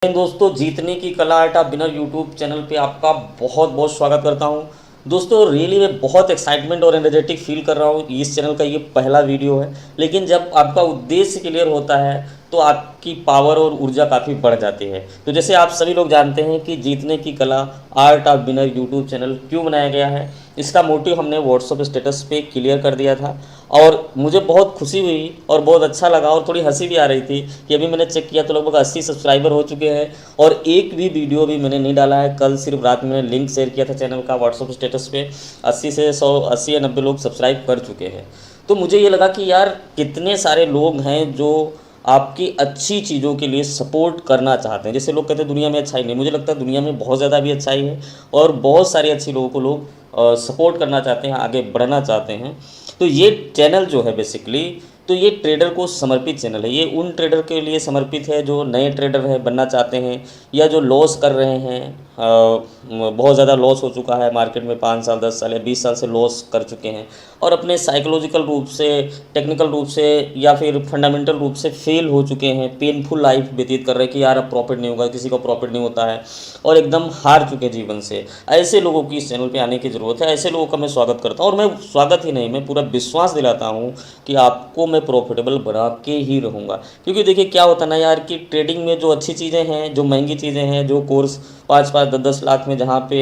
दोस्तों, जीतने की कला art of winner YouTube channel पे आपका बहुत बहुत स्वागत करता हूं। दोस्तों, रियली मैं बहुत एक्साइटमेंट और एनर्जेटिक फील कर रहा हूं। इस चैनल का ये पहला वीडियो है, लेकिन जब आपका उद्देश्य क्लियर होता है तो आपकी पावर और ऊर्जा काफ़ी बढ़ जाती है। तो जैसे आप सभी लोग जानते हैं कि जीतने की कला art of winner YouTube channel क्यों बनाया गया है, इसका मोटिव हमने व्हाट्सएप स्टेटस पे क्लियर कर दिया था और मुझे बहुत खुशी हुई और बहुत अच्छा लगा और थोड़ी हंसी भी आ रही थी कि अभी मैंने चेक किया तो लगभग 80 सब्सक्राइबर हो चुके हैं और एक भी वीडियो भी मैंने नहीं डाला है। कल सिर्फ रात में मैंने लिंक शेयर किया था चैनल का व्हाट्सएप स्टेटस पे, 80 से 180 या 90 लोग सब्सक्राइब कर चुके हैं। तो मुझे ये लगा कि यार कितने सारे लोग हैं जो आपकी अच्छी चीज़ों के लिए सपोर्ट करना चाहते हैं। जैसे लोग कहते हैं दुनिया में अच्छाई नहीं, मुझे लगता है दुनिया में बहुत ज़्यादा भी अच्छाई है और बहुत सारी अच्छी लोगों को लोग सपोर्ट करना चाहते हैं, आगे बढ़ना चाहते हैं। तो ये चैनल जो है बेसिकली, तो ये ट्रेडर को समर्पित चैनल है। ये उन ट्रेडर के लिए समर्पित है जो नए ट्रेडर है, बनना चाहते हैं या जो लॉस कर रहे हैं। बहुत ज़्यादा लॉस हो चुका है मार्केट में, 5 साल 10 साल या 20 साल से लॉस कर चुके हैं और अपने साइकोलॉजिकल रूप से, टेक्निकल रूप से या फिर फंडामेंटल रूप से फेल हो चुके हैं। पेनफुल लाइफ व्यतीत कर रहे हैं कि यार अब प्रॉफिट नहीं होगा, किसी को प्रॉफिट नहीं होता है और एकदम हार चुके जीवन से। ऐसे लोगों की इस चैनल पे आने की ज़रूरत है। ऐसे लोगों का मैं स्वागत करता हूँ और मैं स्वागत ही नहीं, मैं पूरा विश्वास दिलाता हूँ कि आपको मैं प्रॉफिटेबल बना के ही रहूँगा। क्योंकि देखिए क्या होता है ना यार कि ट्रेडिंग में जो अच्छी चीज़ें हैं, जो महंगी चीज़ें हैं, जो कोर्स 5-5 10-10 लाख में जहाँ पे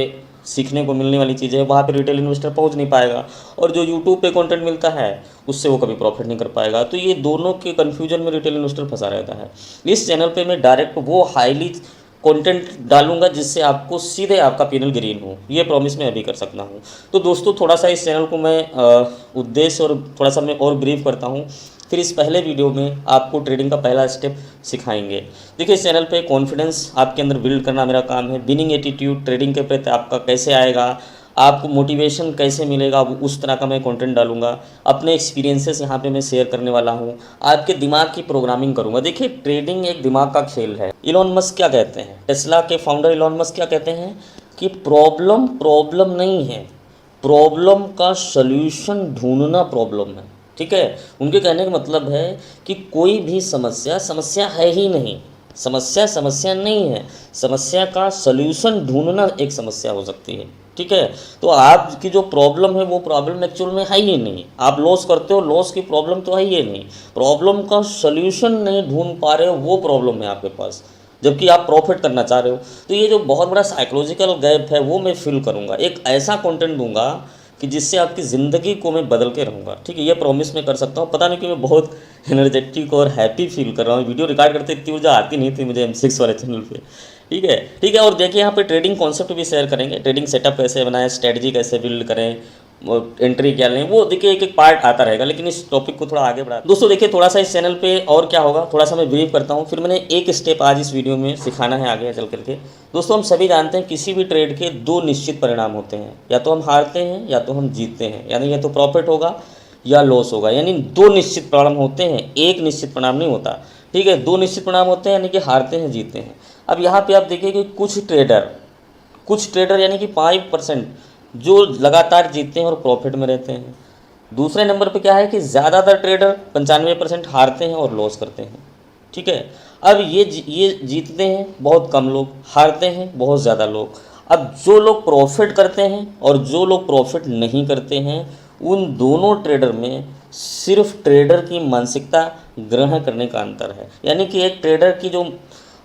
सीखने को मिलने वाली चीज़ें हैं, वहाँ पे रिटेल इन्वेस्टर पहुँच नहीं पाएगा और जो यूट्यूब पे कंटेंट मिलता है उससे वो कभी प्रॉफिट नहीं कर पाएगा। तो ये दोनों के कन्फ्यूजन में रिटेल इन्वेस्टर फंसा रहता है। इस चैनल पे मैं डायरेक्ट वो हाईली कंटेंट डालूंगा जिससे आपको सीधे आपका पैनल ग्रीन हो, ये प्रॉमिस मैं अभी कर सकता हूँ। तो दोस्तों, थोड़ा सा इस चैनल को मैं उद्देश्य और थोड़ा सा मैं और ब्रीफ करता हूँ, फिर इस पहले वीडियो में आपको ट्रेडिंग का पहला स्टेप सिखाएंगे। देखिए, इस चैनल पे कॉन्फिडेंस आपके अंदर बिल्ड करना मेरा काम है। विनिंग एटीट्यूड ट्रेडिंग के प्रति आपका कैसे आएगा, आपको मोटिवेशन कैसे मिलेगा, उस तरह का मैं कंटेंट डालूंगा। अपने एक्सपीरियंसेस यहाँ पे मैं शेयर करने वाला हूँ। आपके दिमाग की प्रोग्रामिंग करूँगा। देखिए, ट्रेडिंग एक दिमाग का खेल है। इलॉन मस्क क्या कहते हैं, टेस्ला के फाउंडर इलॉन मस्क क्या कहते हैं कि प्रॉब्लम नहीं है, प्रॉब्लम का सल्यूशन ढूंढना प्रॉब्लम है। ठीक है, उनके कहने का मतलब है कि कोई भी समस्या है ही नहीं, समस्या नहीं है, समस्या का सल्यूशन ढूंढना एक समस्या हो सकती है। ठीक है, तो आपकी जो प्रॉब्लम है वो प्रॉब्लम एक्चुअल में है ही नहीं। आप लॉस करते हो, लॉस की प्रॉब्लम तो है ही नहीं, प्रॉब्लम का सल्यूशन नहीं ढूंढ पा रहे हो, वो प्रॉब्लम है आपके पास, जबकि आप प्रॉफिट करना चाह रहे हो। तो ये जो बहुत बड़ा साइकोलॉजिकल गैप है वो मैं फिल करूँगा, एक ऐसा कंटेंट दूंगा कि जिससे आपकी ज़िंदगी को मैं बदल के रहूँगा। ठीक है, ये प्रॉमिस मैं कर सकता हूँ। पता नहीं क्यों मैं बहुत एनर्जेटिक और हैप्पी फील कर रहा हूँ। वीडियो रिकॉर्ड करते इतनी ऊर्जा आती नहीं थी मुझे M6 वाले चैनल पे। ठीक है, और देखिए यहाँ पे ट्रेडिंग कॉन्सेप्ट भी शेयर करेंगे, ट्रेडिंग सेटअप कैसे बनाएं, स्ट्रेटजी कैसे बिल्ड करें, एंट्री क्या लें, वो देखिए एक एक पार्ट आता रहेगा। लेकिन इस टॉपिक को थोड़ा आगे बढ़ा दोस्तों, देखिए थोड़ा सा इस चैनल पे और क्या होगा, थोड़ा सा मैं ब्रीफ करता हूँ, फिर मैंने एक स्टेप आज इस वीडियो में सिखाना है आगे चल करके। दोस्तों, हम सभी जानते हैं किसी भी ट्रेड के 2 निश्चित परिणाम होते हैं, या तो हम हारते हैं या तो हम जीतते हैं, यानी या तो प्रॉफिट होगा या लॉस होगा। यानी 2 निश्चित परिणाम होते हैं, एक निश्चित परिणाम नहीं होता। ठीक है, 2 निश्चित परिणाम होते हैं, यानी कि हारते हैं जीतते हैं। अब यहाँ पे आप देखिए कि कुछ ट्रेडर यानी कि 5% जो लगातार जीतते हैं और प्रॉफिट में रहते हैं। दूसरे नंबर पे क्या है कि ज़्यादातर ट्रेडर 95% हारते हैं और लॉस करते हैं। ठीक है, अब ये जीतते हैं बहुत कम लोग, हारते हैं बहुत ज़्यादा लोग। अब जो लोग प्रॉफिट करते हैं और जो लोग प्रॉफिट नहीं करते हैं, उन दोनों ट्रेडर में सिर्फ ट्रेडर की मानसिकता ग्रहण करने का अंतर है। यानी कि एक ट्रेडर की जो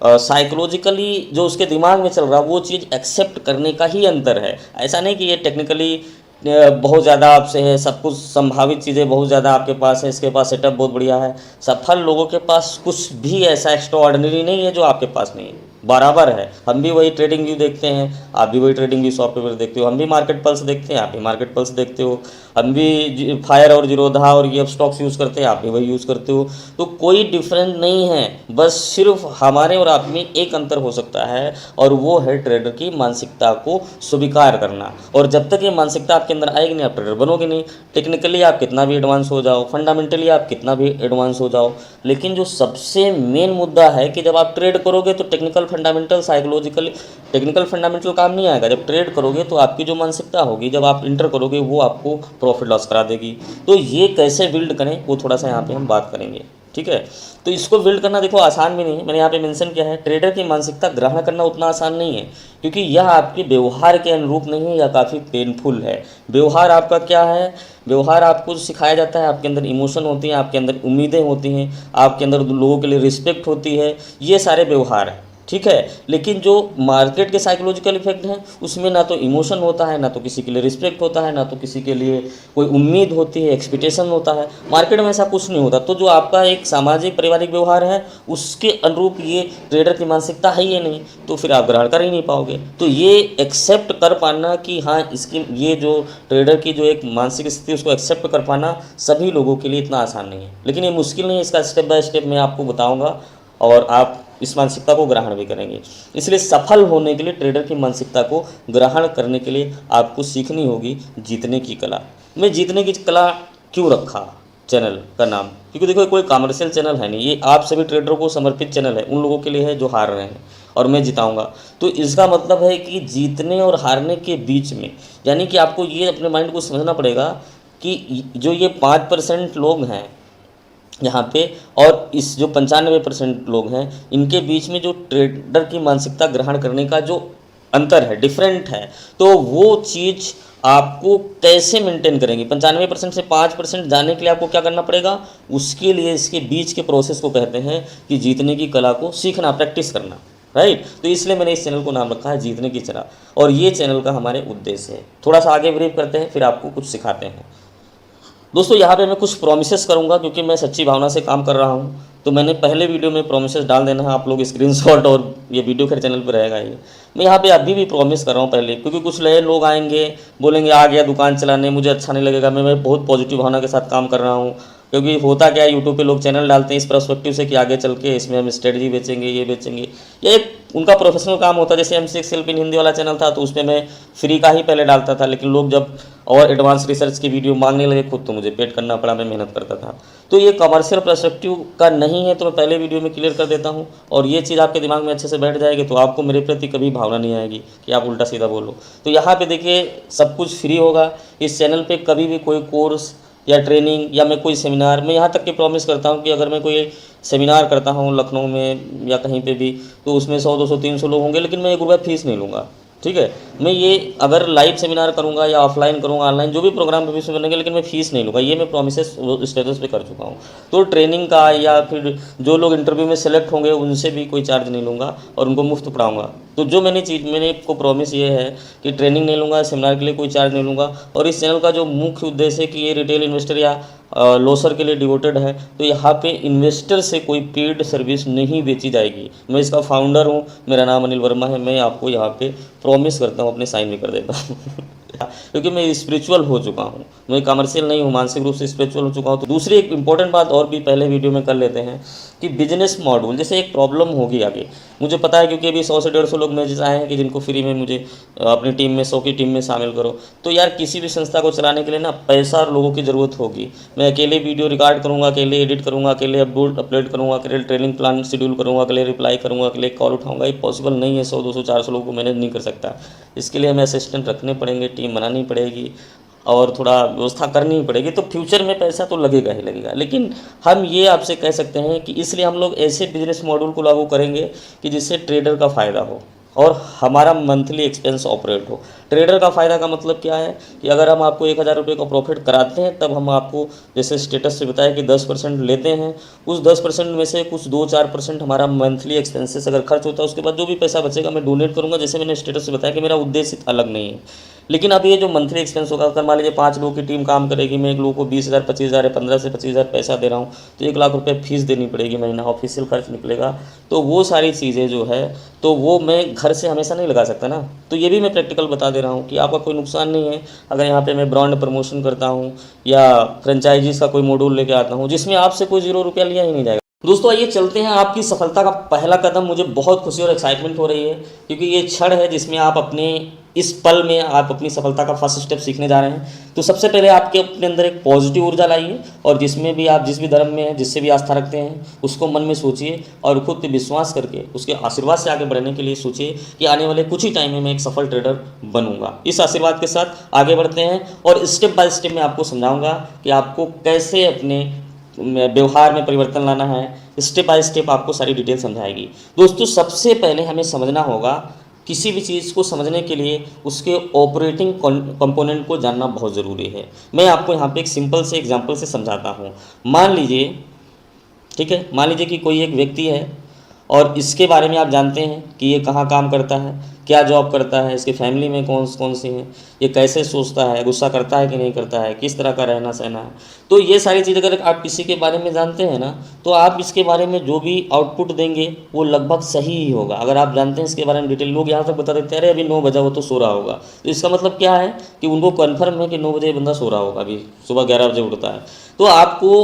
साइकोलॉजिकली जो उसके दिमाग में चल रहा है वो चीज़ एक्सेप्ट करने का ही अंतर है। ऐसा नहीं कि ये टेक्निकली बहुत ज़्यादा आपसे है, सब कुछ संभावित चीज़ें बहुत ज़्यादा आपके पास है, इसके पास सेटअप बहुत बढ़िया है। सफल लोगों के पास कुछ भी ऐसा एक्स्ट्रा ऑर्डिनरी नहीं है जो आपके पास नहीं है, बराबर है। हम भी वही ट्रेडिंग व्यू देखते हैं, आप भी वही ट्रेडिंग व्यू सॉफ्टवेयर देखते हो, हम भी मार्केट पल्स देखते हैं, आप भी मार्केट पल्स देखते हो, हम भी फायर और जीरोधा और ये स्टॉक्स यूज़ करते हैं, आप भी वही यूज़ करते हो। तो कोई डिफरेंस नहीं है, बस सिर्फ हमारे और आप में एक अंतर हो सकता है और वो है ट्रेडर की मानसिकता को स्वीकार करना। और जब तक ये मानसिकता आपके अंदर आएगी नहीं, आप ट्रेडर बनोगे नहीं। टेक्निकली आप कितना भी एडवांस हो जाओ, फंडामेंटली आप कितना भी एडवांस हो जाओ, लेकिन जो सबसे मेन मुद्दा है कि जब आप ट्रेड करोगे तो technical fundamental psychological technical fundamental काम नहीं आएगा। जब ट्रेड करोगे तो आपकी जो मानसिकता होगी, जब आप इंटर करोगे, वो आपको प्रॉफिट लॉस करा देगी। तो ये कैसे बिल्ड करें वो थोड़ा सा यहाँ पे हम बात करेंगे। ठीक है। तो इसको बिल्ड करना देखो आसान भी नहीं है। मैंने यहाँ पे मेंशन किया है, ट्रेडर की मानसिकता ग्रहण करना उतना आसान नहीं है, क्योंकि यह आपके व्यवहार के अनुरूप नहीं है, यह काफ़ी पेनफुल है। व्यवहार आपका क्या है, व्यवहार आपको सिखाया जाता है, आपके अंदर इमोशन होती हैं, आपके अंदर उम्मीदें होती हैं, आपके अंदर लोगों के लिए रिस्पेक्ट होती है, ये सारे व्यवहार हैं, ठीक है। लेकिन जो मार्केट के साइकोलॉजिकल इफेक्ट हैं उसमें ना तो इमोशन होता है, ना तो किसी के लिए रिस्पेक्ट होता है, ना तो किसी के लिए कोई उम्मीद होती है, एक्सपेक्टेशन होता है। मार्केट में ऐसा कुछ नहीं होता। तो जो आपका एक सामाजिक पारिवारिक व्यवहार है उसके अनुरूप ये ट्रेडर की मानसिकता है ही नहीं, तो फिर आप ग्रहण कर ही नहीं पाओगे। तो ये एक्सेप्ट कर पाना कि हाँ इसकी ये जो ट्रेडर की जो एक मानसिक स्थिति उसको एक्सेप्ट कर पाना सभी लोगों के लिए इतना आसान नहीं है। लेकिन ये मुश्किल नहीं है, इसका स्टेप बाय स्टेप मैं आपको बताऊँगा और आप इस मानसिकता को ग्रहण भी करेंगे। इसलिए सफल होने के लिए ट्रेडर की मानसिकता को ग्रहण करने के लिए आपको सीखनी होगी जीतने की कला। मैं जीतने की कला क्यों रखा चैनल का नाम, क्योंकि देखो कोई कमर्शियल चैनल है नहीं, ये आप सभी ट्रेडरों को समर्पित चैनल है, उन लोगों के लिए है जो हार रहे हैं और मैं जिताऊंगा। तो इसका मतलब है कि जीतने और हारने के बीच में, यानी कि आपको ये अपने माइंड को समझना पड़ेगा कि जो ये 5% लोग हैं यहाँ पे और इस जो 95% लोग हैं, इनके बीच में जो ट्रेडर की मानसिकता ग्रहण करने का जो अंतर है, डिफरेंट है, तो वो चीज़ आपको कैसे मेंटेन करेंगे। 95% से 5% जाने के लिए आपको क्या करना पड़ेगा, उसके लिए इसके बीच के प्रोसेस को कहते हैं कि जीतने की कला को सीखना, प्रैक्टिस करना, राइट। तो इसलिए मैंने इस चैनल को नाम रखा है जीतने की कला, और ये चैनल का हमारे उद्देश्य है। थोड़ा सा आगे ब्रीफ करते हैं फिर आपको कुछ सिखाते हैं। दोस्तों यहाँ पे मैं कुछ प्रोमिसेस करूँगा क्योंकि मैं सच्ची भावना से काम कर रहा हूँ, तो मैंने पहले वीडियो में प्रोमिसेस डाल देना है, आप लोग स्क्रीनशॉट और ये वीडियो फिर चैनल पर रहेगा ये। मैं यहाँ पे अभी भी प्रॉमिस कर रहा हूँ पहले, क्योंकि कुछ नए लोग आएंगे बोलेंगे आ गया दुकान चलाने, मुझे अच्छा नहीं लगेगा। मैं बहुत पॉजिटिव भावना के साथ काम कर रहा हूँ, क्योंकि होता क्या है यूट्यूब पे लोग चैनल डालते हैं इस पर्सपेक्टिव से कि आगे चल के इसमें हम स्ट्रेटजी बेचेंगे, ये बेचेंगे, ये एक उनका प्रोफेशनल काम होता है। जैसे M6 सेल्फ इन हिंदी वाला चैनल था तो उसमें मैं फ्री का ही पहले डालता था, लेकिन लोग जब और एडवांस रिसर्च की वीडियो मांगने लगे खुद तो मुझे पेड करना पड़ा, मैं मेहनत करता था। तो ये कमर्शियल पर्सपेक्टिव का नहीं है, तो मैं पहले वीडियो में क्लियर कर देता हूँ, और ये चीज़ आपके दिमाग में अच्छे से बैठ जाएगी तो आपको मेरे प्रति कभी भावना नहीं आएगी कि आप उल्टा सीधा बोलो। तो यहाँ पे देखिए सब कुछ फ्री होगा इस चैनल पे, कभी भी कोई कोर्स या ट्रेनिंग या मैं कोई सेमिनार, मैं यहाँ तक कि प्रॉमिस करता हूँ कि अगर मैं कोई सेमिनार करता हूँ लखनऊ में या कहीं पे भी, तो उसमें 100, 200, 300 लोग होंगे, लेकिन मैं 1 रुपया फीस नहीं लूँगा, ठीक है। मैं ये अगर लाइव सेमिनार करूँगा या ऑफलाइन करूँगा, ऑनलाइन जो भी प्रोग्राम भविष्य में बनेंगे, लेकिन मैं फीस नहीं लूँगा, ये मैं प्रोमिसेस स्टेटस पे कर चुका हूँ। तो ट्रेनिंग का या फिर जो लोग इंटरव्यू में सेलेक्ट होंगे उनसे भी कोई चार्ज नहीं लूँगा और उनको मुफ्त पढ़ाऊँगा। तो जो मैंने आपको प्रॉमिस ये है कि ट्रेनिंग नहीं लूँगा, सेमिनार के लिए कोई चार्ज नहीं लूँगा, और इस चैनल का जो मुख्य उद्देश्य है कि ये रिटेल इन्वेस्टर या लोसर के लिए डिवोटेड है। तो यहाँ पे इन्वेस्टर से कोई पेड सर्विस नहीं बेची जाएगी। मैं इसका फाउंडर हूँ, मेरा नाम अनिल वर्मा है। मैं आपको यहाँ पे प्रॉमिस करता हूँ, अपने साइन भी कर देता हूँ क्योंकि मैं स्पिरिचुअल हो चुका हूँ, मैं कमर्शियल नहीं हूँ, मानसिक रूप से स्पिरिचुअल हो चुका हूँ। तो दूसरी एक इंपॉर्टेंट बात और भी पहले वीडियो में कर लेते हैं कि बिजनेस मॉड्यूल, जैसे एक प्रॉब्लम होगी आगे, मुझे पता है क्योंकि अभी 100 से 150 लोग मैसेज आए हैं कि जिनको फ्री में मुझे अपनी टीम में 100 की टीम में शामिल करो। तो यार किसी भी संस्था को चलाने के लिए ना पैसा और लोगों की ज़रूरत होगी। मैं अकेले वीडियो रिकॉर्ड करूँगा, अकेले एडिट करूँगा, अकेले अपलोड करूँगा, अकेले ट्रेनिंग प्लान शेड्यूल करूँगा, अकेले रिप्लाई करूँगा, अकेले कॉल उठाऊँगा, ये पॉसिबल नहीं है। 100, 200, 400 लोगों को मैनेज नहीं कर सकता। इसके लिए हमें असिस्टेंट रखने पड़ेंगे, टीम बनानी पड़ेगी और थोड़ा व्यवस्था करनी ही पड़ेगी। तो फ्यूचर में पैसा तो लगेगा ही लगेगा, लेकिन हम ये आपसे कह सकते हैं कि इसलिए हम लोग ऐसे बिजनेस मॉड्यूल को लागू करेंगे कि जिससे ट्रेडर का फ़ायदा हो और हमारा मंथली एक्सपेंस ऑपरेट हो। ट्रेडर का फ़ायदा का मतलब क्या है कि अगर हम आपको 1000 रुपये का प्रॉफिट कराते हैं, तब हम आपको जैसे स्टेटस से बताया कि 10% लेते हैं। उस 10% में से कुछ 2-4% हमारा मंथली एक्सपेंसेस अगर खर्च होता है, उसके बाद जो भी पैसा बचेगा मैं डोनेट करूँगा। जैसे मैंने स्टेटस से बताया कि मेरा उद्देश्य अलग नहीं है, लेकिन अब ये जो मंथली एक्सपेंस होगा, अगर मान लीजिए 5 लोगों की टीम काम करेगी, मैं एक लोगों को 20,000, 25,000 या 15 से 25,000 पैसा दे रहा हूँ, तो 1 लाख रुपये फीस देनी पड़ेगी महीना, ऑफिशियल खर्च निकलेगा। तो वो सारी चीज़ें जो है तो वो मैं घर से हमेशा नहीं लगा सकता ना। तो ये भी मैं प्रैक्टिकल बता दे रहा हूँ कि आपका कोई नुकसान नहीं है अगर यहाँ पे मैं ब्रांड प्रमोशन करता हूँ या फ्रेंचाइजीज़ का कोई मॉड्यूल लेके आता हूँ जिसमें आपसे कोई 0 रुपया लिया ही नहीं जाएगा। दोस्तों आइए चलते हैं आपकी सफलता का पहला कदम। मुझे बहुत खुशी और एक्साइटमेंट हो रही है क्योंकि ये क्षण है जिसमें आप अपने इस पल में आप अपनी सफलता का फर्स्ट स्टेप सीखने जा रहे हैं। तो सबसे पहले आपके अपने अंदर एक पॉजिटिव ऊर्जा लाइए और जिसमें भी आप जिस भी धर्म में हैं, जिससे भी आस्था रखते हैं, उसको मन में सोचिए और खुद पे विश्वास करके उसके आशीर्वाद से आगे बढ़ने के लिए सोचिए कि आने वाले कुछ ही टाइम में मैं एक सफल ट्रेडर बनूंगा। इस आशीर्वाद के साथ आगे बढ़ते हैं और स्टेप बाय स्टेप मैं आपको समझाऊंगा कि आपको कैसे अपने व्यवहार में परिवर्तन लाना है, स्टेप बाय स्टेप आपको सारी डिटेल समझाएगी। दोस्तों सबसे पहले हमें समझना होगा, किसी भी चीज़ को समझने के लिए उसके ऑपरेटिंग कंपोनेंट को जानना बहुत ज़रूरी है। मैं आपको यहाँ पे एक सिंपल से एग्जांपल से समझाता हूँ। मान लीजिए, ठीक है, मान लीजिए कि कोई एक व्यक्ति है और इसके बारे में आप जानते हैं कि ये कहाँ काम करता है, क्या जॉब करता है, इसके फैमिली में कौन कौन सी हैं, ये कैसे सोचता है, गुस्सा करता है कि नहीं करता है, किस तरह का रहना सहना है। तो ये सारी चीज़ अगर आप किसी के बारे में जानते हैं ना, तो आप इसके बारे में जो भी आउटपुट देंगे वो लगभग सही ही होगा। अगर आप जानते हैं इसके बारे में डिटेल, लोग यहाँ तक बता देते हैं अरे अभी 9 बजा वो तो सो रहा होगा, तो इसका मतलब क्या है कि उनको कन्फर्म है कि 9 बजे बंदा सो रहा होगा, अभी सुबह 11 बजे उठता है। तो आपको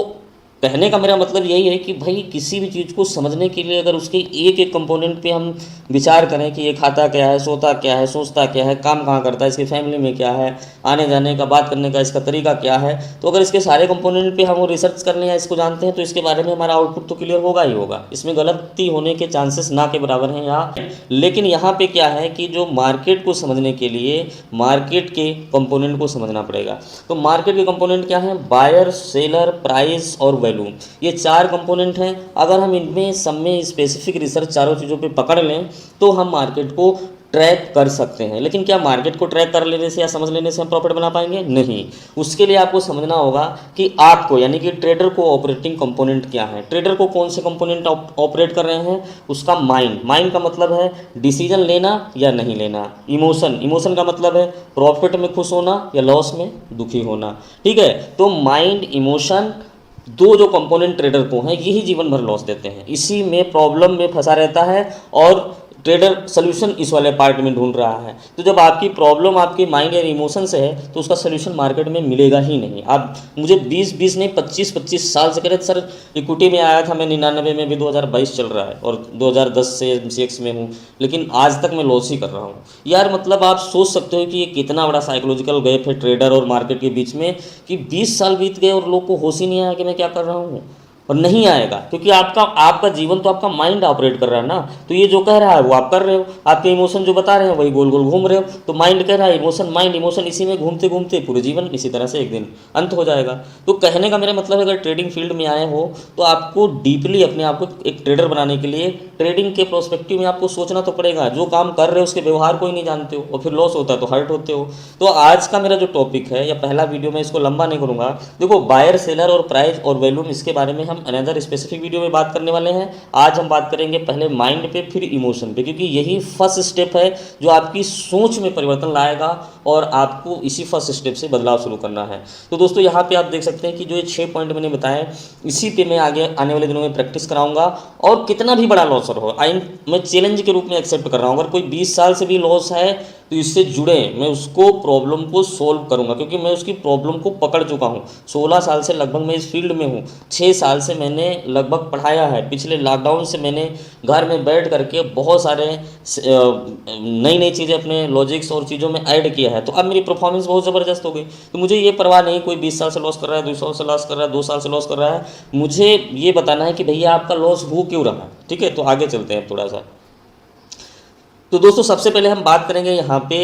कहने का मेरा मतलब यही है कि भाई किसी भी चीज़ को समझने के लिए अगर उसके एक एक कंपोनेंट पे हम विचार करें कि ये खाता क्या है, सोता क्या है, सोचता क्या है, काम कहाँ करता है, इसकी फैमिली में क्या है, आने जाने का, बात करने का इसका तरीका क्या है, तो अगर इसके सारे कंपोनेंट पे हम रिसर्च कर लें या इसको जानते हैं तो इसके बारे में हमारा आउटपुट तो क्लियर होगा ही होगा। इसमें गलती होने के चांसेस ना के बराबर हैं यहाँ। लेकिन यहाँ पर क्या है कि जो मार्केट को समझने के लिए मार्केट के कंपोनेंट को समझना पड़ेगा। तो मार्केट के कंपोनेंट क्या है? बायर, सेलर, प्राइस और वैल्यू। ये 4 कंपोनेंट हैं। अगर हम इनमें सब में स्पेसिफिक रिसर्च चारों चीज़ों पे पकड़ लें तो हम मार्केट को ट्रैक कर सकते हैं। लेकिन क्या मार्केट को ट्रैक कर लेने से या समझ लेने से हम प्रॉफिट बना पाएंगे? नहीं। उसके लिए आपको समझना होगा कि आपको, यानी कि ट्रेडर को ऑपरेटिंग कंपोनेंट क्या है, ट्रेडर को कौन से कंपोनेंट ऑपरेट कर रहे हैं। उसका माइंड का मतलब है डिसीजन लेना या नहीं लेना। इमोशन का मतलब है प्रॉफिट में खुश होना या लॉस में दुखी होना। ठीक है, तो माइंड, इमोशन, दो जो कंपोनेंट ट्रेडर को हैं यही जीवन भर लॉस देते हैं। इसी में प्रॉब्लम में फंसा रहता है और ट्रेडर सोल्यूशन इस वाले पार्ट में ढूंढ रहा है। तो जब आपकी प्रॉब्लम आपके माइंड या इमोशन से है तो उसका सोल्यूशन मार्केट में मिलेगा ही नहीं। आप मुझे 20 नहीं 25 साल से कह रहे थे सर इक्विटी में आया था मैं 99 में, भी 2022 चल रहा है और 2010 से MCX में हूँ, लेकिन आज तक मैं लॉस ही कर रहा हूँ। यार मतलब आप सोच सकते हो कि ये कितना बड़ा साइकोलॉजिकल गैप है ट्रेडर और मार्केट के बीच में, कि 20 साल बीत गए और लोग को होश ही नहीं आया कि मैं क्या कर रहा हूँ। और नहीं आएगा क्योंकि आपका जीवन तो आपका माइंड ऑपरेट कर रहा है ना। तो ये जो कह रहा है वो आप कर रहे हो, आपके इमोशन जो बता रहे हैं वही गोल गोल घूम रहे हो। तो माइंड कह रहा है, इमोशन इसी में घूमते घूमते पूरे जीवन इसी तरह से एक दिन अंत हो जाएगा। तो कहने का मेरा मतलब है अगर ट्रेडिंग फील्ड में आए हो तो आपको डीपली अपने आप को एक ट्रेडर बनाने के लिए ट्रेडिंग के प्रोस्पेक्टिव में आपको सोचना तो पड़ेगा। जो काम कर रहे हो उसके व्यवहार को ही नहीं जानते हो और फिर लॉस होता है तो हर्ट होते हो। तो आज का मेरा जो टॉपिक है या पहला वीडियो, मैं इसको लंबा नहीं करूँगा। देखो बायर, सेलर और प्राइस और वैल्यूम, इसके बारे में हम अनदर स्पेसिफिक वीडियो में बात करने वाले हैं। आज हम बात करेंगे पहले माइंड पे फिर इमोशन पे, क्योंकि यही फर्स्ट स्टेप है जो आपकी सोच में परिवर्तन लाएगा और आपको इसी फर्स्ट स्टेप से बदलाव शुरू करना है। तो दोस्तों यहाँ पे आप देख सकते हैं कि जो ये 6 पॉइंट मैंने बताए इसी पे मैं आगे आने वाले दिनों में प्रैक्टिस कराऊंगा। और कितना भी बड़ा लॉस हो, मैं चैलेंज के रूप में एक्सेप्ट कर रहा हूँ। अगर कोई 20 साल से भी लॉस है तो इससे जुड़े मैं उसको प्रॉब्लम को सोल्व करूंगा, क्योंकि मैं उसकी प्रॉब्लम को पकड़ चुका हूं। 16 साल से लगभग मैं इस फील्ड में हूं। 6 साल से मैंने लगभग पढ़ाया है। पिछले लॉकडाउन से मैंने घर में बैठ करके बहुत सारे नई नई चीज़ें अपने लॉजिक्स और चीज़ों में ऐड किया है। तो अब मेरी परफॉर्मेंस बहुत ज़बरदस्त हो गई। तो मुझे ये परवाह नहीं कोई 20 साल से लॉस कर रहा है, 2 साल से लॉस कर रहा है, 2 साल से लॉस कर रहा है। मुझे ये बताना है कि भैया आपका लॉस हो क्यों रहा है। ठीक है, तो आगे चलते हैं थोड़ा सा। तो दोस्तों सबसे पहले हम बात करेंगे यहाँ पे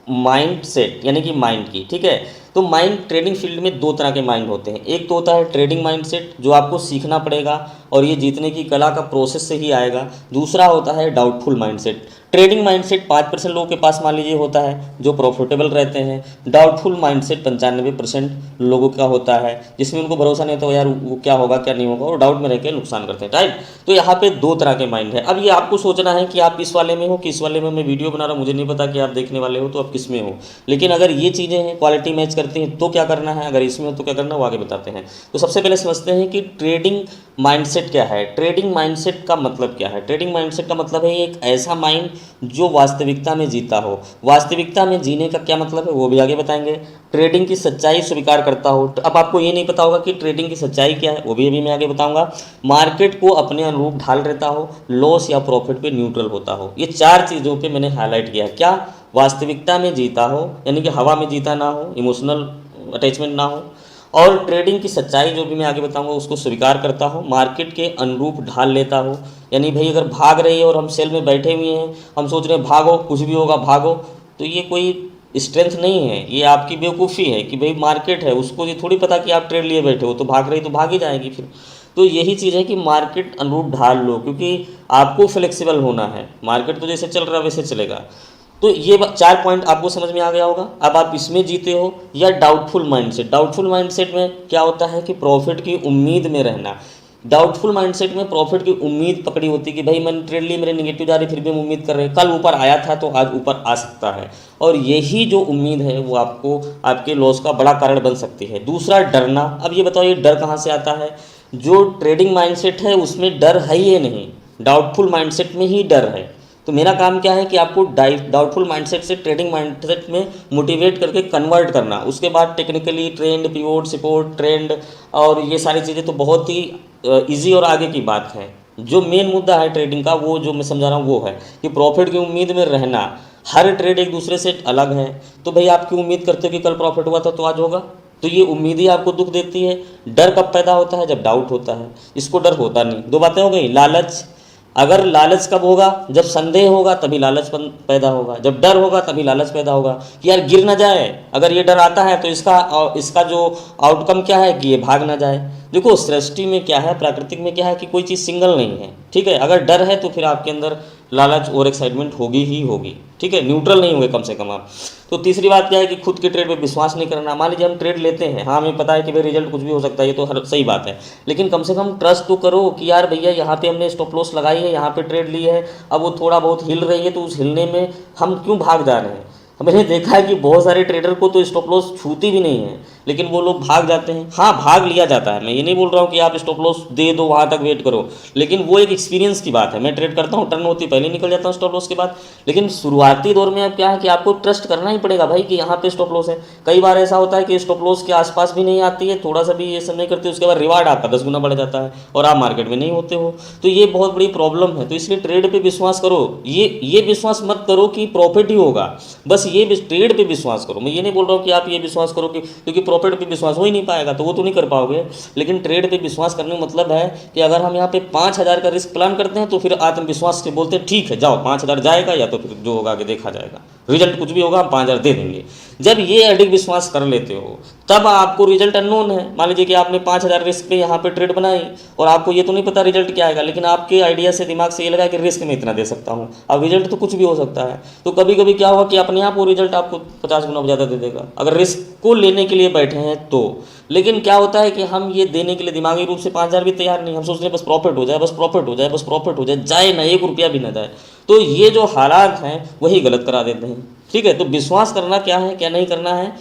माइंड सेट, यानी कि माइंड की। ठीक है, तो माइंड, ट्रेडिंग फील्ड में 2 तरह के माइंड होते हैं। एक तो होता है ट्रेडिंग माइंड सेट जो आपको सीखना पड़ेगा और ये जीतने की कला का प्रोसेस से ही आएगा। दूसरा होता है doubtful mind set. Trading mindset 5% लोगों के पास मान लीजिए होता है जो प्रॉफिटेबल रहते हैं। डाउटफुल माइंडसेट 95% लोगों का होता है जिसमें उनको भरोसा नहीं होता यार वो क्या होगा क्या नहीं होगा, और डाउट में रह के नुकसान करते हैं। राइट, तो यहाँ पे 2 तरह के माइंड है। अब ये आपको सोचना है कि आप इस वाले में हो कि इस वाले में। मैं वीडियो बना रहा हूँ, मुझे नहीं पता कि आप देखने वाले हो तो आप किस में हो, लेकिन अगर ये चीज़ें हैं क्वालिटी मैच करती हैं तो क्या करना है, अगर इसमें हो तो क्या करना है वो आगे बताते हैं। तो सबसे पहले समझते हैं कि ट्रेडिंग माइंडसेट क्या है। ट्रेडिंग माइंडसेट का मतलब क्या है? ट्रेडिंग माइंडसेट का मतलब है एक ऐसा माइंड जो वास्तविकता में जीता हो। वास्तविकता में जीने का क्या मतलब है वो भी आगे बताएंगे। ट्रेडिंग की सच्चाई स्वीकार करता हो। अब आपको ये नहीं पता होगा कि ट्रेडिंग की सच्चाई क्या है, वो भी अभी मैं आगे बताऊंगा। मार्केट को अपने अनुरूप ढाल रहता हो, लॉस या प्रॉफिट पे न्यूट्रल होता हो। ये 4 चीज़ों पे मैंने हाईलाइट किया। क्या? वास्तविकता में जीता हो, यानी कि हवा में जीता ना हो, इमोशनल अटैचमेंट ना हो, और ट्रेडिंग की सच्चाई जो भी मैं आगे बताऊंगा उसको स्वीकार करता हो, मार्केट के अनुरूप ढाल लेता हो। यानी भाई अगर भाग रही है और हम सेल में बैठे हुए हैं, हम सोच रहे हैं भागो कुछ भी होगा भागो, तो ये कोई स्ट्रेंथ नहीं है, ये आपकी बेवकूफ़ी है कि भाई मार्केट है, उसको ये थोड़ी पता कि आप ट्रेड लिए बैठे हो, तो भाग रही तो भाग ही जाएगी फिर। तो यही चीज़ है कि मार्केट अनुरूप ढाल लो, क्योंकि आपको फ्लेक्सिबल होना है, मार्केट तो जैसे चल रहा है वैसे चलेगा। तो ये 4 पॉइंट आपको समझ में आ गया होगा। अब आप इसमें जीते हो या डाउटफुल माइंडसेट। डाउटफुल माइंडसेट में क्या होता है कि प्रॉफिट की उम्मीद में रहना। डाउटफुल माइंडसेट में प्रॉफिट की उम्मीद पकड़ी होती है कि भाई मैंने ट्रेड ली, मेरे निगेटिव जा रही, फिर भी हम उम्मीद कर रहे हैं, कल ऊपर आया था तो आज ऊपर आ सकता है, और यही जो उम्मीद है वो आपको आपके लॉस का बड़ा कारण बन सकती है। दूसरा, डरना। अब ये बताओ ये डर कहाँ से आता है? जो ट्रेडिंग माइंडसेट है उसमें डर है ही नहीं, डाउटफुल माइंडसेट में ही डर है। तो मेरा काम क्या है कि आपको डाउटफुल माइंडसेट से ट्रेडिंग माइंडसेट में मोटिवेट करके कन्वर्ट करना। उसके बाद technically trend, pivot, support, trend और ये सारी चीज़ें तो बहुत ही इजी और आगे की बात है। जो मेन मुद्दा है ट्रेडिंग का, वो जो मैं समझा रहा हूँ वो है कि प्रॉफिट की उम्मीद में रहना। हर ट्रेड एक दूसरे से अलग है। तो भाई आप क्यों उम्मीद करते हो कि कल प्रॉफिट हुआ था तो आज होगा? तो ये उम्मीद ही आपको दुख देती है। डर कब पैदा होता है? जब डाउट होता है। इसको डर होता नहीं। 2 बातें हो गई। लालच, अगर लालच कब होगा? जब संदेह होगा तभी लालच पैदा होगा, जब डर होगा तभी लालच पैदा होगा कि यार गिर ना जाए। अगर ये डर आता है तो इसका जो आउटकम क्या है कि ये भाग ना जाए। देखो सृष्टि में क्या है, प्राकृतिक में क्या है कि कोई चीज़ सिंगल नहीं है, ठीक है। अगर डर है तो फिर आपके अंदर लालच और एक्साइटमेंट होगी ही होगी, ठीक है। न्यूट्रल नहीं होंगे कम से कम आप। तो तीसरी बात क्या है कि खुद के ट्रेड पे विश्वास नहीं करना। मान लीजिए हम ट्रेड लेते हैं, हाँ हमें पता है कि भाई रिजल्ट कुछ भी हो सकता है, ये तो हर सही बात है, लेकिन कम से कम ट्रस्ट तो करो कि यार भैया यहाँ पे हमने स्टॉप लॉस लगाई है, यहाँ पे ट्रेड ली है, अब वो थोड़ा बहुत हिल रही है तो उस हिलने में हम क्यों भाग जा रहे हैं। मैंने देखा है कि बहुत सारे ट्रेडर को तो स्टॉप लॉस छूती भी नहीं है, लेकिन वो लोग भाग जाते हैं। हाँ भाग लिया जाता है, मैं ये नहीं बोल रहा हूँ कि आप स्टॉप लॉस दे दो वहाँ तक वेट करो, लेकिन वो एक एक्सपीरियंस की बात है। मैं ट्रेड करता हूँ, टर्न होती पहले निकल जाता हूँ स्टॉप लॉस के बाद, लेकिन शुरुआती दौर में अब क्या है कि आपको ट्रस्ट करना ही पड़ेगा भाई कि यहाँ पे स्टॉप लॉस है। कई बार ऐसा होता है कि स्टॉप लॉस के आसपास भी नहीं आती है, थोड़ा सा भी ये सब नहीं करते, उसके बाद रिवार्ड आपका 10 गुना बढ़ जाता है और आप मार्केट में नहीं होते हो। तो ये बहुत बड़ी प्रॉब्लम है। तो इसलिए ट्रेड पे विश्वास करो। ये विश्वास मत करो कि प्रॉफिट ही होगा, बस ये ट्रेड पे विश्वास करो। मैं ये नहीं बोल रहा हूँ कि आप ये विश्वास करो कि क्योंकि प्रॉफिट पे विश्वास हो ही नहीं पाएगा तो वो तो नहीं कर पाओगे, लेकिन ट्रेड पे विश्वास करने का मतलब है कि अगर हम यहाँ पे 5,000 का रिस्क प्लान करते हैं तो फिर आत्मविश्वास से बोलते हैं ठीक है जाओ 5,000 जाएगा, या तो फिर जो होगा आगे देखा जाएगा, रिजल्ट कुछ भी होगा हम 5,000 दे देंगे। जब ये अधिक विश्वास कर लेते हो तब आपको रिजल्ट अननोन है। मान लीजिए कि आपने 5,000 रिस्क पे यहाँ पे ट्रेड बनाई और आपको ये तो नहीं पता रिजल्ट क्या आएगा, लेकिन आपके आइडिया से दिमाग से ये लगा कि रिस्क में इतना दे सकता हूँ, अब रिजल्ट तो कुछ भी हो सकता है। तो कभी कभी क्या होगा कि अपने आप वो रिजल्ट आपको 50 गुना ज़्यादा दे देगा अगर रिस्क को लेने के लिए बैठे हैं तो। लेकिन क्या होता है कि हम ये देने के लिए दिमागी रूप से 5,000 भी तैयार नहीं, हम सोचते हैं बस प्रॉफिट हो जाए, बस प्रॉफिट हो जाए, बस प्रॉफिट हो जाए, जाए ना 1 रुपया भी ना जाए। तो ये जो हालात हैं वही गलत करा देते हैं, ठीक है। तो विश्वास करना क्या है, क्या नहीं करना है।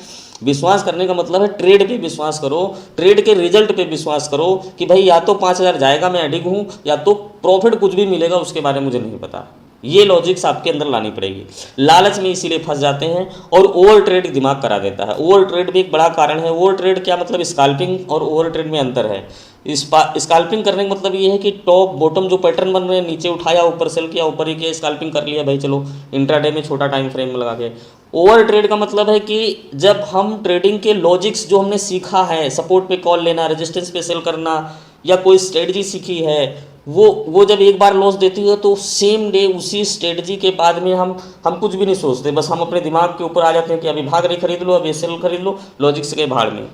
विश्वास करने का मतलब है ट्रेड पे विश्वास करो, ट्रेड के रिजल्ट पे विश्वास करो कि भाई या तो 5,000 जाएगा मैं एडिग हूँ, या तो प्रॉफिट कुछ भी मिलेगा उसके बारे में मुझे नहीं पता। ये लॉजिक्स आपके अंदर लानी पड़ेगी। लालच में इसीलिए फंस जाते हैं और ओवर ट्रेड दिमाग करा देता है। ओवर ट्रेड भी एक बड़ा कारण है। ओवर ट्रेड क्या मतलब, स्कैल्पिंग और ओवर ट्रेड में अंतर है। स्कैल्पिंग करने का मतलब ये है कि टॉप बॉटम जो पैटर्न बन रहे हैं, नीचे उठाया ऊपर सेल किया, ऊपर ही किया, स्कैल्पिंग कर लिया भाई चलो इंट्राडे में छोटा टाइम फ्रेम में लगा के। ओवर ट्रेड का मतलब है कि जब हम ट्रेडिंग के लॉजिक्स जो हमने सीखा है, सपोर्ट पे कॉल लेना, रेजिस्टेंस पे सेल करना, या कोई स्ट्रेटजी सीखी है, वो जब एक बार लॉस देती है तो सेम डे उसी स्ट्रेटजी के बाद में हम कुछ भी नहीं सोचते, बस हम अपने दिमाग के ऊपर आ जाते हैं कि अभी भाग रही खरीद लो, अभी सेल खरीद लो, लॉजिक्स के भाड़ में,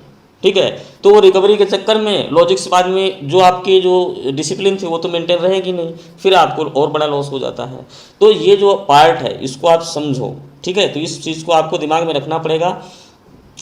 ठीक है। तो वो रिकवरी के चक्कर में लॉजिक्स बाद में जो आपकी जो डिसिप्लिन थी वो तो मेंटेन रहेगी नहीं, फिर आपको और बड़ा लॉस हो जाता है। तो ये जो पार्ट है इसको आप समझो, ठीक है। तो इस चीज़ को आपको दिमाग में रखना पड़ेगा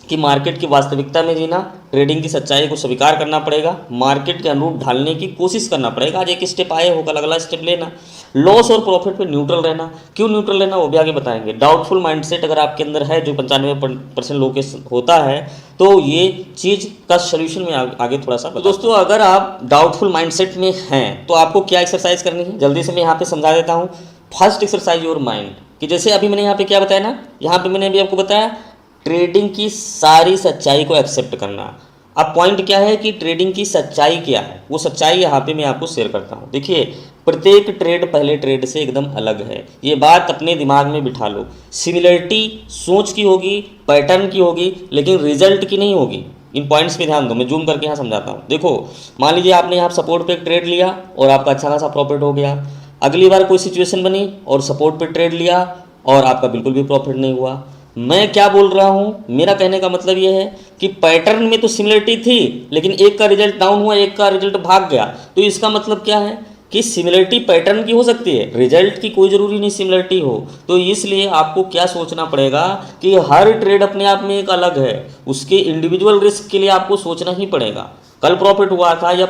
कि मार्केट की वास्तविकता में जीना, ट्रेडिंग की सच्चाई को स्वीकार करना पड़ेगा, मार्केट के अनुरूप ढालने की कोशिश करना पड़ेगा। आज एक स्टेप आए हो कल अगला स्टेप लेना, लॉस और प्रॉफिट पे न्यूट्रल रहना। क्यों न्यूट्रल रहना वो भी आगे बताएंगे। डाउटफुल माइंडसेट अगर आपके अंदर है, जो 95% लोगों के होता है, तो ये चीज़ का सोल्यूशन में आगे थोड़ा सा। तो दोस्तों अगर आप डाउटफुल माइंडसेट में हैं तो आपको क्या एक्सरसाइज करनी है, जल्दी से मैं यहाँ पे समझा देता हूँ। फर्स्ट एक्सरसाइज योर माइंड, कि जैसे अभी मैंने यहाँ पे क्या बताया ना, यहाँ पे मैंने अभी आपको बताया ट्रेडिंग की सारी सच्चाई को एक्सेप्ट करना। अब पॉइंट क्या है कि ट्रेडिंग की सच्चाई क्या है, वो सच्चाई यहाँ पे मैं आपको शेयर करता हूँ। देखिए प्रत्येक ट्रेड पहले ट्रेड से एकदम अलग है, ये बात अपने दिमाग में बिठा लो। सिमिलरिटी सोच की होगी, पैटर्न की होगी, लेकिन रिजल्ट की नहीं होगी। इन पॉइंट्स पे ध्यान दो, मैं जूम करके यहाँ समझाता हूँ। देखो मान लीजिए आपने यहाँ सपोर्ट पे ट्रेड लिया और आपका अच्छा खासा प्रॉफिट हो गया। अगली बार कोई सिचुएशन बनी और सपोर्ट पे ट्रेड लिया और आपका बिल्कुल भी प्रॉफिट नहीं हुआ। मैं क्या बोल रहा हूँ, मेरा कहने का मतलब ये है कि पैटर्न में तो सिमिलरिटी थी, लेकिन एक का रिजल्ट डाउन हुआ, एक का रिजल्ट भाग गया। तो इसका मतलब क्या है कि सिमिलरिटी पैटर्न की हो सकती है, रिजल्ट की कोई ज़रूरी नहीं सिमिलरिटी हो। तो इसलिए आपको क्या सोचना पड़ेगा कि हर ट्रेड अपने आप में एक अलग है, उसके इंडिविजुअल रिस्क के लिए आपको सोचना ही पड़ेगा। कल प्रॉफिट हुआ था या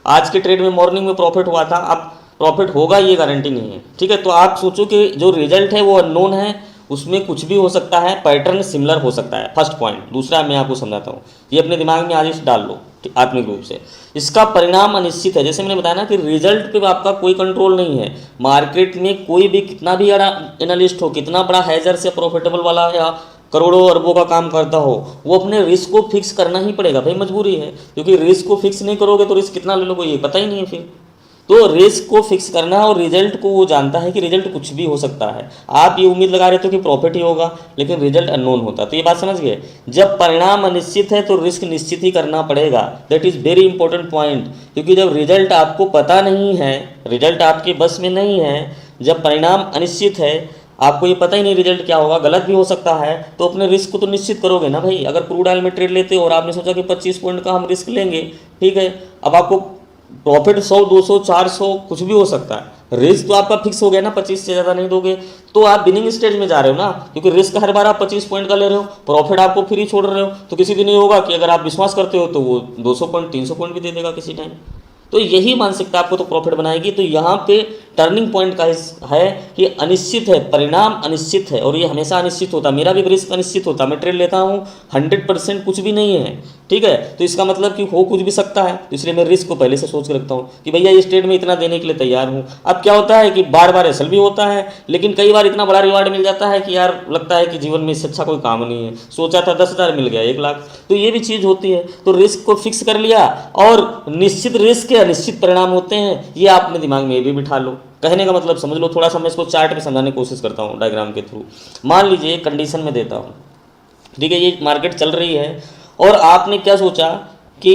आज के ट्रेड में मॉर्निंग में प्रॉफिट हुआ था, अब प्रॉफिट होगा ये गारंटी नहीं है। ठीक है, तो आप सोचो कि जो रिजल्ट है वो अननोन है, उसमें कुछ भी हो सकता है, पैटर्न सिमिलर हो सकता है, फर्स्ट पॉइंट। दूसरा मैं आपको समझाता हूँ, ये अपने दिमाग में आज डाल लो आत्मिक रूप से। इसका परिणाम अनिश्चित है। जैसे मैंने बताया ना कि रिजल्ट पे आपका कोई कंट्रोल नहीं है। मार्केट में कोई भी कितना भी बड़ा एनालिस्ट हो, कितना बड़ा हैजर से प्रॉफिटेबल वाला या करोड़ों अरबों का काम करता हो, वो अपने रिस्क को फिक्स करना ही पड़ेगा भाई, मजबूरी है। क्योंकि रिस्क को फिक्स नहीं करोगे तो रिस्क कितना ले लोगे ये पता ही नहीं है फिर। तो रिस्क को फिक्स करना है, और रिजल्ट को वो जानता है कि रिजल्ट कुछ भी हो सकता है। आप ये उम्मीद लगा रहे थे कि प्रॉफिट ही होगा, लेकिन रिजल्ट अननोन होता। तो ये बात समझ गए। जब परिणाम अनिश्चित है तो रिस्क निश्चित ही करना पड़ेगा। That is very important point. क्योंकि जब रिजल्ट आपको पता नहीं है, रिजल्ट आपके बस में नहीं है, जब परिणाम अनिश्चित है, आपको ये पता ही नहीं रिजल्ट क्या होगा, गलत भी हो सकता है, तो अपने रिस्क को तो निश्चित करोगे ना भाई। अगर क्रूड ऑयल में ट्रेड लेते हो और आपने सोचा कि 25 पॉइंट का हम रिस्क लेंगे, ठीक है, अब आपको प्रॉफिट 100, 200, 400 कुछ भी हो सकता है, रिस्क तो आपका फिक्स हो गया ना, 25 से ज़्यादा नहीं दोगे, तो आप बिनिंग स्टेज में जा रहे हो ना। क्योंकि रिस्क हर बार आप 25 पॉइंट का ले रहे हो, प्रॉफिट आपको फ्री छोड़ रहे हो, तो किसी दिन ये होगा कि अगर आप विश्वास करते हो तो वो 200 पॉइंट 300 पॉइंट भी दे देगा किसी टाइम। तो यही मानसिकता आपको तो प्रॉफिट बनाएगी। तो यहाँ पे टर्निंग पॉइंट का है कि अनिश्चित है, परिणाम अनिश्चित है, और ये हमेशा अनिश्चित होता है। मेरा भी रिस्क अनिश्चित होता है, मैं ट्रेड लेता हूँ, 100% कुछ भी नहीं है, ठीक है। तो इसका मतलब कि हो कुछ भी सकता है, तो इसलिए मैं रिस्क को पहले से सोच के रखता हूँ कि भैया इस ट्रेड में इतना देने के लिए तैयार हूँ। अब क्या होता है कि बार बार ऐसा भी होता है, लेकिन कई बार इतना बड़ा रिवार्ड मिल जाता है कि यार लगता है कि जीवन में इससे अच्छा कोई काम नहीं है, सोचा था 10,000 मिल गया 1 लाख। तो ये भी चीज़ होती है। तो रिस्क को फिक्स कर लिया, और निश्चित रिस्क के अनिश्चित परिणाम होते हैं, ये आप अपने दिमाग में ये भी बिठा लो। कहने का मतलब समझ लो। थोड़ा सा मैं इसको चार्ट में समझाने की कोशिश करता हूँ डायग्राम के थ्रू। मान लीजिए कंडीशन में देता हूँ, ठीक है, ये मार्केट चल रही है और आपने क्या सोचा कि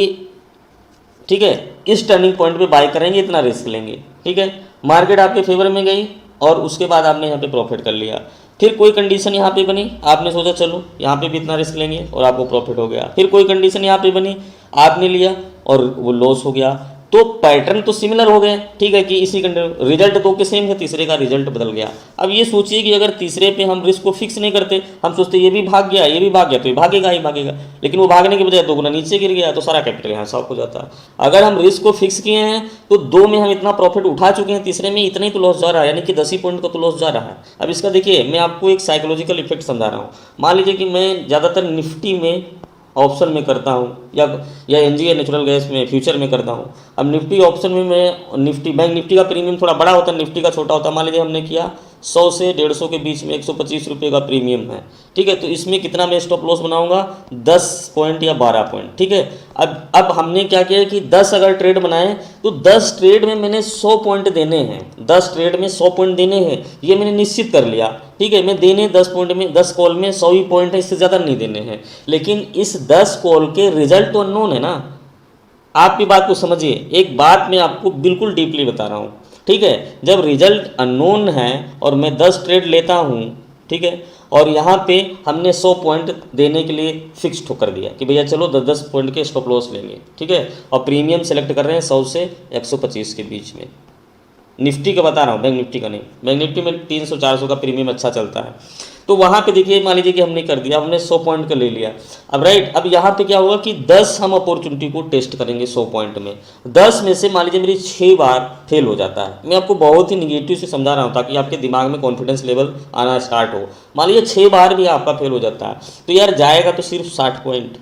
ठीक है इस टर्निंग पॉइंट पे बाय करेंगे, इतना रिस्क लेंगे, ठीक है। मार्केट आपके फेवर में गई और उसके बाद आपने यहाँ पे प्रॉफिट कर लिया। फिर कोई कंडीशन यहाँ पे बनी, आपने सोचा चलो यहाँ पे भी इतना रिस्क लेंगे और आपको प्रॉफिट हो गया। फिर कोई कंडीशन यहाँ पे बनी, आपने लिया और वो लॉस हो गया। तो पैटर्न तो सिमिलर हो गए, ठीक है, कि इसी रिजल्ट दो के सेम है, तीसरे का रिजल्ट बदल गया। अब ये सोचिए कि अगर तीसरे पे हम रिस्क को फिक्स नहीं करते, हम सोचते ये भी भाग गया, ये भी भाग गया, तो ये भागेगा ही भागेगा, लेकिन वो भागने के बजाय 2 गुना नीचे गिर गया, तो सारा कैपिटल यहाँ साफ हो जाता है। अगर हम रिस्क को फिक्स किए हैं तो 2 में हम इतना प्रॉफिट उठा चुके हैं, तीसरे में इतना ही तो लॉस जा रहा है, यानी कि 10 ही पॉइंट का तो लॉस जा रहा है। अब इसका देखिए, मैं आपको एक साइकोलॉजिकल इफेक्ट समझा रहा हूँ। मान लीजिए कि मैं ज़्यादातर निफ्टी में ऑप्शन में करता हूँ या एनजीए नेचुरल गैस में फ्यूचर में करता हूँ। अब निफ्टी ऑप्शन में मैं बैंक निफ्टी का प्रीमियम थोड़ा बड़ा होता है, निफ्टी का छोटा होता है। मान लीजिए हमने किया 100 से 150 के बीच में 125 रुपये का प्रीमियम है, ठीक है। तो इसमें कितना मैं स्टॉप लॉस बनाऊंगा, 10 पॉइंट या 12 पॉइंट, ठीक है। अब हमने क्या किया कि 10 अगर ट्रेड बनाए तो 10 ट्रेड में मैंने 100 पॉइंट देने हैं, 10 ट्रेड में 100 पॉइंट देने हैं, ये मैंने निश्चित कर लिया, ठीक है। मैं देने 10 पॉइंट में 10 कॉल में 100 ही पॉइंट है, इससे ज़्यादा नहीं देने हैं। लेकिन इस 10 कॉल के रिजल्ट तो अननोन है ना। आप भी बात को समझिए, एक बात मैं आपको बिल्कुल डीपली बता रहा हूँ, ठीक है। जब रिजल्ट अननोन है और मैं 10 ट्रेड लेता हूँ, ठीक है, और यहाँ पे हमने 100 पॉइंट देने के लिए फिक्स कर दिया कि भैया चलो 10-10 पॉइंट के स्टॉप लॉस लेंगे, ठीक है, और प्रीमियम सेलेक्ट कर रहे हैं 100 से 125 के बीच में। निफ्टी का बता रहा हूँ, बैंक निफ्टी का नहीं। बैंक निफ्टी में 300-400 का प्रीमियम अच्छा चलता है। तो वहाँ पे देखिए, मान लीजिए कि हमने कर दिया, हमने 100 पॉइंट का ले लिया। अब राइट, अब यहाँ पे क्या होगा कि 10 हम अपॉर्चुनिटी को टेस्ट करेंगे 100 पॉइंट में। 10 में से मान लीजिए मेरी 6 बार फेल हो जाता है। मैं आपको बहुत ही निगेटिव से समझा रहा हूँ ताकि आपके दिमाग में कॉन्फिडेंस लेवल आना स्टार्ट हो। मान लीजिए 6 बार भी आपका फेल हो जाता है, तो यार जाएगा तो सिर्फ 60 पॉइंट,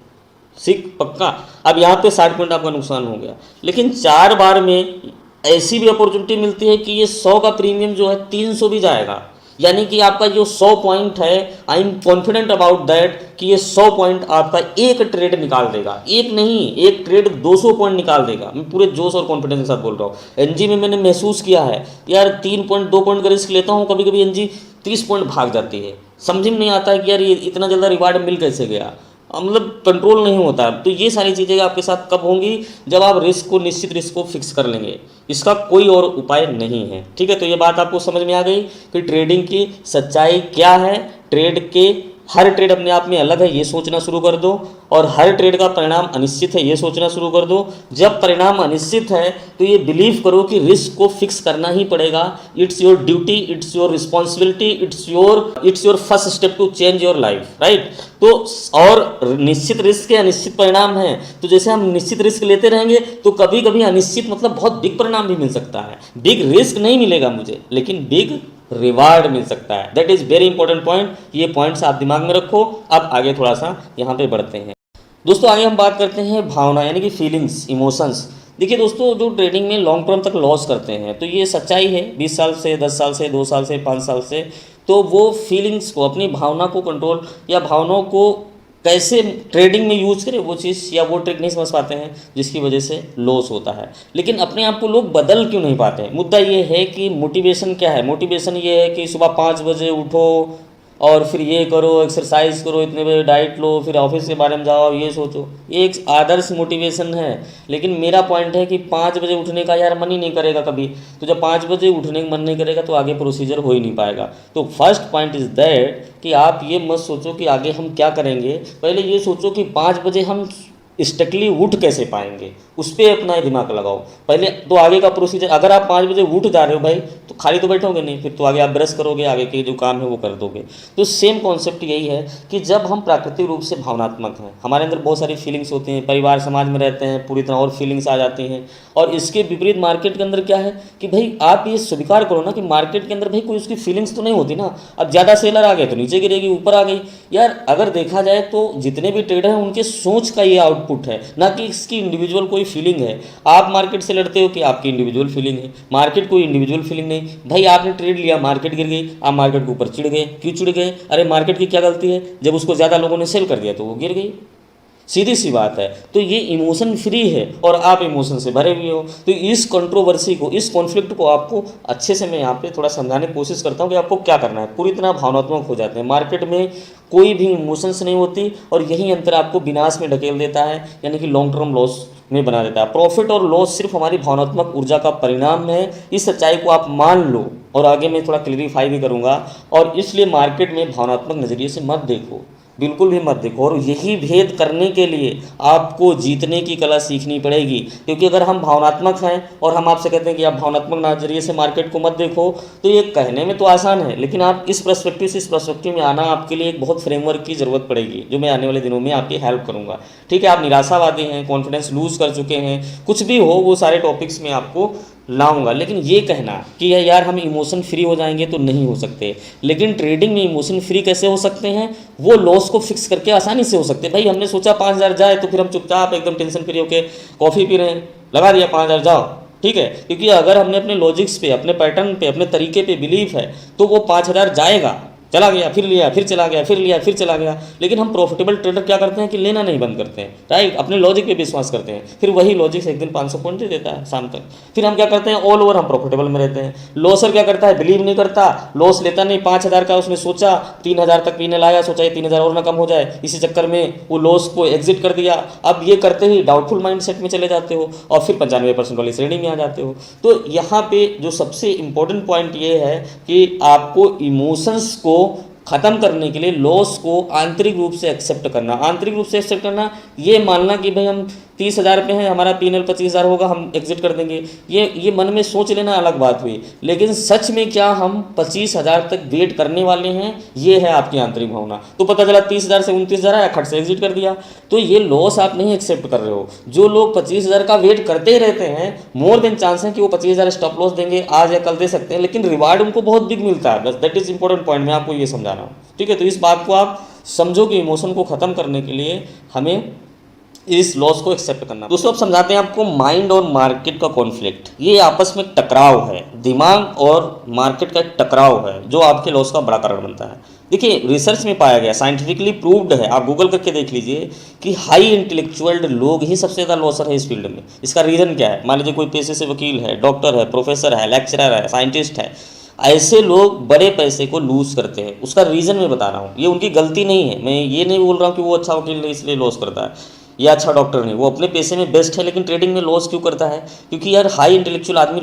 सिर्फ पक्का। अब यहाँ पे 60 पॉइंट आपका नुकसान हो गया। लेकिन 4 बार में ऐसी भी अपॉर्चुनिटी मिलती है कि ये 100 का प्रीमियम जो है 300 भी जाएगा, यानी कि आपका जो 100 पॉइंट है, I am confident about that कि ये 100 पॉइंट आपका एक ट्रेड निकाल देगा। एक नहीं, एक ट्रेड 200 पॉइंट निकाल देगा। मैं पूरे जोश और कॉन्फिडेंस के साथ बोल रहा हूँ। एनजी में मैंने महसूस किया है यार, 3 पॉइंट 2 पॉइंट का रिस्क लेता हूँ, कभी कभी एनजी 30 पॉइंट भाग जाती है। समझ में नहीं आता है कि यार ये इतना जल्दी रिवार्ड मिल कैसे गया, मतलब कंट्रोल नहीं होता। तो ये सारी चीज़ें आपके साथ कब होंगी, जब आप रिस्क को, निश्चित रिस्क को फिक्स कर लेंगे। इसका कोई और उपाय नहीं है, ठीक है। तो ये बात आपको समझ में आ गई कि ट्रेडिंग की सच्चाई क्या है, ट्रेड के हर ट्रेड अपने आप में अलग है ये सोचना शुरू कर दो, और हर ट्रेड का परिणाम अनिश्चित है ये सोचना शुरू कर दो। जब परिणाम अनिश्चित है तो ये बिलीव करो कि रिस्क को फिक्स करना ही पड़ेगा। It's your duty, it's your responsibility, it's your first step to change your life, right. तो और निश्चित रिस्क के अनिश्चित परिणाम हैं, तो जैसे हम निश्चित रिस्क लेते रहेंगे तो कभी कभी अनिश्चित मतलब बहुत बिग परिणाम भी मिल सकता है। बिग रिस्क नहीं मिलेगा मुझे, लेकिन बिग रिवार्ड मिल सकता है। That is very important point. ये पॉइंट्स आप दिमाग में रखो। अब आगे थोड़ा सा यहाँ पे बढ़ते हैं दोस्तों। आगे हम बात करते हैं भावना यानी कि फीलिंग्स, इमोशंस। देखिए दोस्तों, जो ट्रेडिंग में लॉन्ग टर्म तक लॉस करते हैं तो ये सच्चाई है, 20 साल से, 10 साल से, 2 साल से, 5 साल से, तो वो फीलिंग्स को, अपनी भावना को कंट्रोल या भावनाओं को कैसे ट्रेडिंग में यूज करें वो चीज़ या वो ट्रिक नहीं समझ पाते हैं, जिसकी वजह से लॉस होता है। लेकिन अपने आप को लोग बदल क्यों नहीं पाते हैं? मुद्दा ये है कि मोटिवेशन क्या है। मोटिवेशन ये है कि सुबह 5 बजे उठो और फिर ये करो, एक्सरसाइज करो, इतने बजे डाइट लो, फिर ऑफिस के बारे में जाओ, ये सोचो। ये एक आदर्श मोटिवेशन है। लेकिन मेरा पॉइंट है कि 5 बजे उठने का यार मन ही नहीं करेगा कभी, तो जब 5 बजे उठने का मन नहीं करेगा तो आगे प्रोसीजर हो ही नहीं पाएगा। तो फर्स्ट पॉइंट इज़ दैट कि आप ये मत सोचो कि आगे हम क्या करेंगे, पहले ये सोचो कि 5 बजे हम स्ट्रिक्टली उठ कैसे पाएंगे, उस पर अपना दिमाग लगाओ पहले। तो आगे का प्रोसीजर, अगर आप 5 बजे उठ जा रहे हो भाई तो खाली तो बैठोगे नहीं, फिर तो आगे आप ब्रश करोगे, आगे के जो काम है वो कर दोगे। तो सेम कॉन्सेप्ट यही है कि जब हम प्राकृतिक रूप से भावनात्मक हैं, हमारे अंदर बहुत सारी फीलिंग्स होती हैं, परिवार समाज में रहते हैं पूरी तरह और फीलिंग्स आ जाती हैं। और इसके विपरीत मार्केट के अंदर क्या है कि भाई आप ये स्वीकार करो ना कि मार्केट के अंदर भाई कोई उसकी फीलिंग्स तो नहीं होती ना। अब ज़्यादा सेलर आ गए तो नीचे गिरेगी, ऊपर आ गई। यार अगर देखा जाए तो जितने भी ट्रेडर हैं उनके सोच का ये आउटपुट है, ना कि इसकी इंडिविजुअल कोई फीलिंग है। आप मार्केट से लड़ते हो कि आपकी इंडिविजुअल फीलिंग है, मार्केट कोई इंडिविजुअल फीलिंग नहीं। भाई आपने ट्रेड लिया, मार्केट गिर गई, आप मार्केट के ऊपर चिढ़ गए। क्यों चिढ़ गए? अरे मार्केट की क्या गलती है? जब उसको ज़्यादा लोगों ने सेल कर दिया तो वो गिर गई, सीधी सी बात है। तो ये इमोशन फ्री है और आप इमोशन से भरे हुए हो। तो इस कंट्रोवर्सी को, इस कॉन्फ्लिक्ट को आपको अच्छे से मैं यहाँ पे थोड़ा समझाने की कोशिश करता हूँ कि आपको क्या करना है। पूरी तरह भावनात्मक हो जाते हैं, मार्केट में कोई भी इमोशंस नहीं होती, और यही अंतर आपको विनाश में ढकेल देता है, यानी कि लॉन्ग टर्म लॉस में बना देता है। प्रॉफिट और लॉस सिर्फ हमारी भावनात्मक ऊर्जा का परिणाम है। इस सच्चाई को आप मान लो, और आगे मैं थोड़ा क्लियरिफाई भी करूँगा। और इसलिए मार्केट में भावनात्मक नज़रिए से मत देखो, बिल्कुल भी मत देखो। और यही भेद करने के लिए आपको जीतने की कला सीखनी पड़ेगी। क्योंकि अगर हम भावनात्मक हैं और हम आपसे कहते हैं कि आप भावनात्मक नजरिए से मार्केट को मत देखो, तो ये कहने में तो आसान है, लेकिन आप इस पर्सपेक्टिव से इस पर्सपेक्टिव में आना आपके लिए एक बहुत फ्रेमवर्क की ज़रूरत पड़ेगी, जो मैं आने वाले दिनों में आपकी हेल्प करूँगा। ठीक है, आप निराशावादी हैं, कॉन्फिडेंस लूज़ कर चुके हैं, कुछ भी हो, वो सारे टॉपिक्स में आपको लाऊंगा। लेकिन ये कहना कि यार हम इमोशन फ्री हो जाएंगे तो नहीं हो सकते। लेकिन ट्रेडिंग में इमोशन फ्री कैसे हो सकते हैं? वो लॉस को फिक्स करके आसानी से हो सकते हैं। भाई हमने सोचा 5,000 जाए तो फिर हम चुपचाप एकदम टेंशन फ्री होकर कॉफ़ी पी रहे हैं, लगा दिया 5,000 जाओ, ठीक है। क्योंकि अगर हमने अपने लॉजिक्स पे, अपने पैटर्न पे, अपने तरीके पे बिलीव है तो वो 5,000 जाएगा, चला गया, फिर लिया, फिर चला गया, फिर लिया, फिर चला गया। लेकिन हम प्रॉफिटेबल ट्रेडर क्या करते हैं कि लेना नहीं बंद करते हैं, राइट। अपने लॉजिक पे विश्वास करते हैं, फिर वही लॉजिक से एक दिन 500 पॉइंट दे देता है शाम तक। फिर हम क्या करते हैं, ऑल ओवर हम प्रॉफिटेबल में रहते हैं। लॉसर क्या करता है, बिलीव नहीं करता, लॉस लेता नहीं। 5,000 का उसने सोचा, 3,000 तक पीने लाया, सोचा ये 3,000 और ना कम हो जाए, इसी चक्कर में वो लॉस को एग्जिट कर दिया। अब ये करते ही डाउटफुल माइंडसेट में चले जाते हो और फिर 95% वाली श्रेणी में आ जाते हो। तो यहाँ पे जो सबसे इंपॉर्टेंट पॉइंट ये है कि आपको इमोशंस को ख़त्म करने के लिए लॉस को आंतरिक रूप से एक्सेप्ट करना। आंतरिक रूप से एक्सेप्ट करना, ये मानना कि भाई हम 30,000 पे हैं, हमारा P&L 25,000 होगा, हम एग्जिट कर देंगे। ये मन में सोच लेना अलग बात हुई। लेकिन सच में क्या हम 25,000 तक वेट करने वाले हैं? ये है आपकी आंतरिक भावना। तो पता चला 30,000 से 29,000 आया, खट से एग्जिट कर दिया, तो ये लॉस आप नहीं एक्सेप्ट कर रहे हो। जो लोग 25,000 का वेट करते ही रहते हैं, मोर देन चांस है कि वो 25,000 स्टॉप लॉस देंगे, आज या कल दे सकते हैं, लेकिन रिवार्ड उनको बहुत बिग मिलता है। बस दैट इज इंपॉर्टेंट पॉइंट, मैं आपको ये समझा रहा हूँ, ठीक है। तो इस बात को आप समझो कि इमोशन को ख़त्म करने के लिए हमें इस लॉस को एक्सेप्ट करना। दोस्तों अब समझाते हैं आपको माइंड और मार्केट का कॉन्फ्लिक्ट। ये आपस में टकराव है, दिमाग और मार्केट का एक टकराव है जो आपके लॉस का बड़ा कारण बनता है। देखिए रिसर्च में पाया गया, साइंटिफिकली प्रूव्ड है, आप गूगल करके देख लीजिए कि हाई इंटेलेक्चुअल लोग ही सबसे ज़्यादा लॉसर है इस फील्ड में। इसका रीज़न क्या है? मान लीजिए कोई पेशे से वकील है, डॉक्टर है, प्रोफेसर है, लेक्चरर है, साइंटिस्ट है, ऐसे लोग बड़े पैसे को लूज करते हैं। उसका रीज़न मैं बता रहा हूँ, ये उनकी गलती नहीं है। मैं ये नहीं बोल रहा हूँ कि वो अच्छा वकील नहीं इसलिए लॉस करता है या अच्छा डॉक्टर नहीं, वो अपने पैसे में बेस्ट है, लेकिन ट्रेडिंग में लॉस क्यों करता है? क्योंकि यार हाई इंटेलेक्चुअल आदमी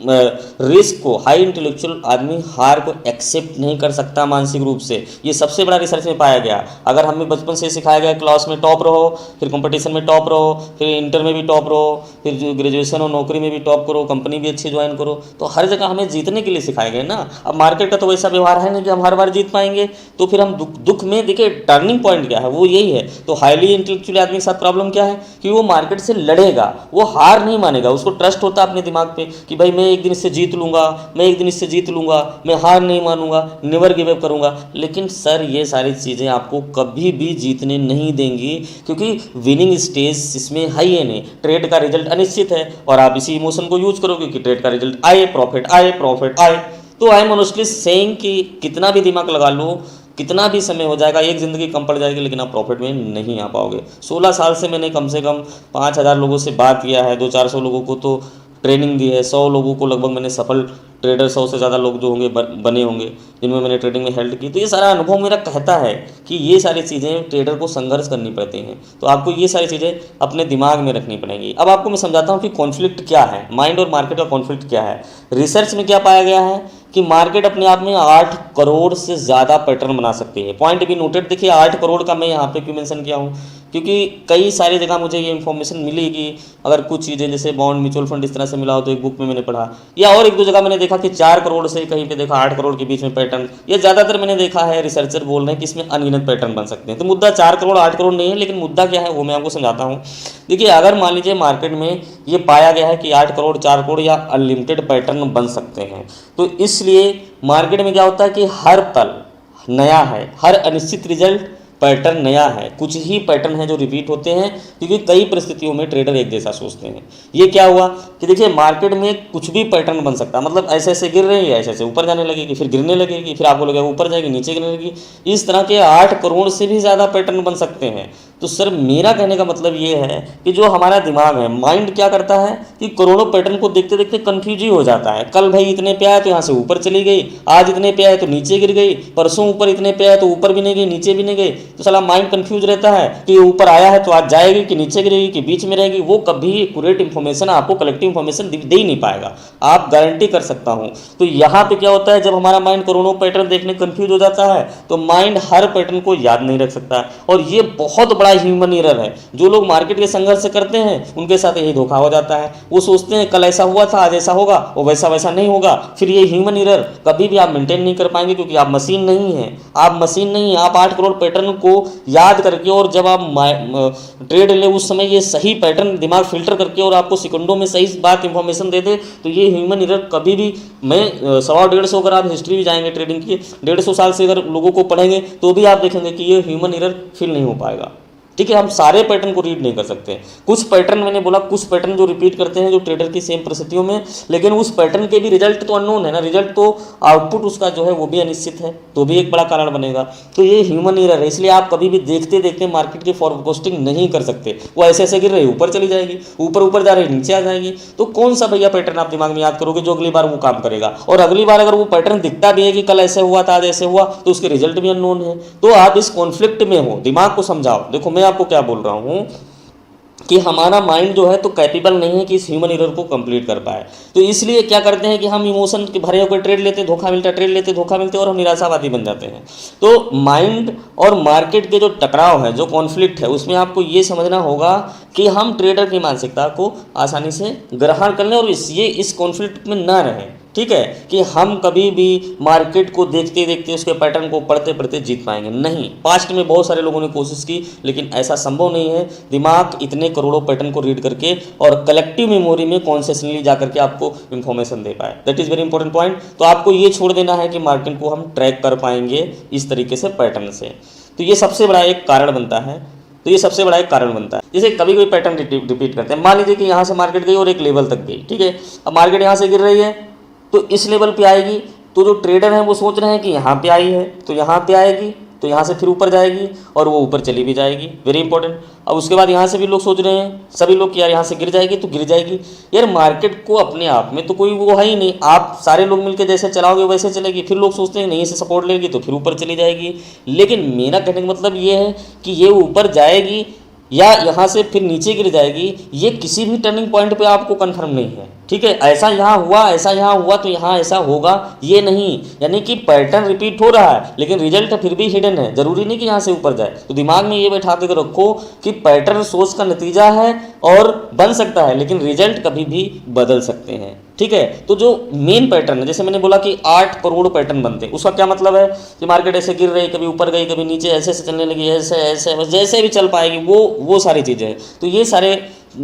रिस्क को, हाई इंटेलेक्चुअल आदमी हार को एक्सेप्ट नहीं कर सकता मानसिक रूप से। ये सबसे बड़ा रिसर्च में पाया गया। अगर हमें बचपन से सिखाया गया क्लास में टॉप रहो, फिर कंपटीशन में टॉप रहो, फिर इंटर में भी टॉप रहो, फिर ग्रेजुएशन और नौकरी में भी टॉप करो, कंपनी भी अच्छी ज्वाइन करो, तो हर जगह हमें जीतने के लिए सिखाया गया ना। अब मार्केट का तो वैसा व्यवहार है नहीं कि हम हर बार जीत पाएंगे, तो फिर हम दुख में देखिए टर्निंग पॉइंट क्या है, वो यही है। तो हाईली इंटेलेक्चुअल आदमी के साथ प्रॉब्लम क्या है कि वो मार्केट से लड़ेगा, वो हार नहीं मानेगा, उसको ट्रस्ट होता है अपने दिमाग पे कि भाई मैं एक दिन इससे जीत लूंगा, मैं एक दिन इससे जीत लूंगा, मैं हार नहीं मानूंगा, नेवर गिव अप करूंगा। लेकिन सर ये सारी चीज़ें आपको कभी भी जीतने नहीं देंगी, क्योंकि विनिंग स्टेज इसमें है ही नहीं। ट्रेड का रिजल्ट अनिश्चित है और आप इसी इमोशन को यूज करोगे कि ट्रेड का रिजल्ट आए, प्रॉफिट आए, प्रॉफिट आए। तो आई एम ऑनेस्टली सेइंग कि कितना भी दिमाग लगा लो, कितना भी समय हो जाएगा, एक ज़िंदगी कम पड़ जाएगी, लेकिन आप प्रॉफिट में नहीं आ पाओगे। 16 साल से मैंने कम से कम 5,000 लोगों से बात किया है, 200-400 लोगों को तो ट्रेनिंग दी है, 100 लोगों को लगभग मैंने सफल ट्रेडर, 100 से ज़्यादा लोग जो होंगे बने होंगे जिनमें मैंने ट्रेडिंग में हेल्प की। तो ये सारा अनुभव मेरा कहता है कि ये सारी चीज़ें ट्रेडर को संघर्ष करनी पड़ती हैं। तो आपको ये सारी चीज़ें अपने दिमाग में रखनी पड़ेंगी। अब आपको मैं समझाता हूँ कि कॉन्फ्लिक्ट क्या है, माइंड और मार्केट का कॉन्फ्लिक्ट क्या है। रिसर्च में क्या पाया गया है कि मार्केट अपने आप में 8 करोड़ से ज़्यादा पैटर्न बना सकती है। पॉइंट भी नोटेड। देखिए 8 करोड़ का मैं यहाँ पे क्यों मेंशन किया हूँ, क्योंकि कई सारी जगह मुझे ये इन्फॉर्मेशन मिली कि अगर कुछ चीज़ें जैसे बॉन्ड, म्यूचुअल फंड इस तरह से मिला हो तो एक बुक में मैंने पढ़ा, या और एक दो जगह मैंने देखा कि 4 करोड़ से कहीं पे देखा 8 करोड़ के बीच में पैटर्न। ये ज़्यादातर मैंने देखा है रिसर्चर बोल रहे हैं कि इसमें अनगिनत पैटर्न बन सकते हैं। तो मुद्दा 4 करोड़ 8 करोड़ नहीं है, लेकिन मुद्दा क्या है वो मैं आपको समझाता हूँ। देखिए अगर मान लीजिए मार्केट में ये पाया गया है कि 8 करोड़ 4 करोड़ या अनलिमिटेड पैटर्न बन सकते हैं, तो इसलिए मार्केट में क्या होता है कि हर पल नया है, हर अनिश्चित रिजल्ट पैटर्न नया है। कुछ ही पैटर्न हैं जो रिपीट होते हैं, क्योंकि कई परिस्थितियों में ट्रेडर एक जैसा सोचते हैं। ये क्या हुआ कि देखिए मार्केट में कुछ भी पैटर्न बन सकता है, मतलब ऐसे ऐसे गिर रही है, ऐसे ऐसे ऊपर जाने लगेगी, फिर गिरने लगेगी, फिर आपको लगेगा ऊपर जाएगी, नीचे गिरने लगेगी। इस तरह के 8 करोड़ से भी ज़्यादा पैटर्न बन सकते हैं। तो सर मेरा कहने का मतलब ये है कि जो हमारा दिमाग है, माइंड क्या करता है कि करोड़ों पैटर्न को देखते देखते कन्फ्यूज ही हो जाता है। कल भाई इतने पे आया तो यहाँ से ऊपर चली गई, आज इतने पे आया तो नीचे गिर गई, परसों ऊपर इतने पे आया तो ऊपर भी नहीं गई, नीचे भी नहीं गई। तो साला माइंड कंफ्यूज रहता है कि ऊपर आया है तो आज जाएगी कि नीचे गिरेगी कि बीच में रहेगी। वो कभी एक्यूरेट इन्फॉर्मेशन आपको, कलेक्टिव इन्फॉर्मेशन दे ही नहीं पाएगा, आप गारंटी कर सकता हूँ। तो यहाँ पे क्या होता है, जब हमारा माइंड करोड़ों पैटर्न देखने कंफ्यूज हो जाता है तो माइंड हर पैटर्न को याद नहीं रख सकता, और ये बहुत बड़ा ह्यूमन एरर है। जो लोग मार्केट के संघर्ष से करते हैं उनके साथ यही धोखा हो जाता है। वो सोचते हैं कल ऐसा हुआ था, आज ऐसा होगा, वो वैसा वैसा नहीं होगा। फिर ये ह्यूमन एरर कभी भी आप मेंटेन नहीं कर पाएंगे, क्योंकि आप मशीन नहीं हैं। आप मशीन नहीं हैं, आप 8 करोड़ पैटर्न को याद करके, और जब आप ट्रेड ले उस समय ये सही पैटर्न दिमाग फिल्टर करके और आपको सेकंडों में सही बात इंफॉर्मेशन दे दे, तो ये ह्यूमन एरर कभी भी, मैं 100-150 अगर आप हिस्ट्री भी जाएंगे ट्रेडिंग की, 150 साल से अगर लोगों को पढ़ेंगे तो भी आप देखेंगे कि ये ह्यूमन एरर फिल नहीं हो पाएगा। ठीक है, हम सारे पैटर्न को रीड नहीं कर सकते। कुछ पैटर्न, मैंने बोला कुछ पैटर्न जो रिपीट करते हैं जो ट्रेडर की सेम परिस्थितियों में, लेकिन उस पैटर्न के भी रिजल्ट तो अननोन है ना, रिजल्ट तो आउटपुट उसका जो है वो भी अनिश्चित है, तो भी एक बड़ा कारण बनेगा। तो ये ह्यूमन एरर है, इसलिए आप कभी भी देखते देखते मार्केट की फॉरकास्टिंग नहीं कर सकते। वो ऐसे ऐसे गिर रही, ऊपर चली जाएगी, ऊपर ऊपर जा रही, नीचे आ जाएगी। तो कौन सा भैया पैटर्न आप दिमाग में याद करोगे जो अगली बार वो काम करेगा? और अगली बार अगर वो पैटर्न दिखता भी है कि कल ऐसे हुआ था, आज ऐसे हुआ, तो उसके रिजल्ट भी अननोन है। तो आप इस कॉन्फ्लिक्ट में हो, दिमाग को समझाओ। देखो मैं आपको क्या बोल रहा हूँ कि हमारा माइंड जो है तो कैपेबल नहीं है कि इस ह्यूमन एरर को कंप्लीट कर पाए। तो इसलिए क्या करते हैं कि हम इमोशन के भरे होकर ट्रेड लेते, धोखा मिलता है, ट्रेड लेते, धोखा मिलते, और हम निराशावादी बन जाते हैं। तो माइंड और मार्केट के जो टकराव है, जो कॉन्फ्लिक्ट है, उसमें आपको ये समझना होगा कि हम ट्रेडर की मानसिकता को आसानी से ग्रहण कर लें और इस कॉन्फ्लिक्ट में ना रहें। ठीक है, कि हम कभी भी मार्केट को देखते देखते उसके पैटर्न को पढ़ते पढ़ते जीत पाएंगे नहीं। पास्ट में बहुत सारे लोगों ने कोशिश की, लेकिन ऐसा संभव नहीं है। दिमाग इतने करोड़ों पैटर्न को रीड करके और कलेक्टिव मेमोरी में कॉन्शियसली जा करके आपको इन्फॉर्मेशन दे पाए। That is very important point. तो आपको ये छोड़ देना है कि मार्केट को हम ट्रैक कर पाएंगे इस तरीके से पैटर्न से। तो ये सबसे बड़ा एक कारण बनता है। जैसे कभी कोई पैटर्न रिपीट करते हैं। मान लीजिए कि यहाँ से मार्केट गई और एक लेवल तक गई, ठीक है। अब मार्केट यहाँ से गिर रही है तो इस लेवल पे आएगी, तो जो ट्रेडर हैं वो सोच रहे हैं कि यहाँ पे आई है तो यहाँ पे आएगी, तो यहाँ से फिर ऊपर जाएगी और वो ऊपर चली भी जाएगी। Very important. अब उसके बाद यहाँ से भी लोग सोच रहे हैं, सभी लोग कि यार यहाँ से गिर जाएगी तो गिर जाएगी। यार मार्केट को अपने आप में तो कोई वो है ही नहीं, आप सारे लोग मिलकर जैसे चलाओगे वैसे चलेगी। फिर लोग सोचते हैं नहीं इसे सपोर्ट लेगी तो फिर ऊपर चली जाएगी। लेकिन मेरा कहने का मतलब ये है कि ये ऊपर जाएगी या यहाँ से फिर नीचे गिर जाएगी, ये किसी भी टर्निंग पॉइंट पे आपको कंफर्म नहीं है। ठीक है, ऐसा यहाँ हुआ, ऐसा यहाँ हुआ तो यहाँ ऐसा होगा, ये नहीं। यानी कि पैटर्न रिपीट हो रहा है लेकिन रिजल्ट फिर भी हिडन है, जरूरी नहीं कि यहाँ से ऊपर जाए। तो दिमाग में ये बैठा के रखो कि पैटर्न सोच का नतीजा है और बन सकता है लेकिन रिजल्ट कभी भी बदल सकते हैं। ठीक है, तो जो मेन पैटर्न है, जैसे मैंने बोला कि 8 करोड़ पैटर्न बनते हैं, उसका क्या मतलब है कि मार्केट ऐसे गिर रही, कभी ऊपर गई, कभी नीचे, ऐसे ऐसे चलने लगी, ऐसे ऐसे, बस जैसे भी चल पाएगी वो सारी चीज़ें हैं। तो ये सारे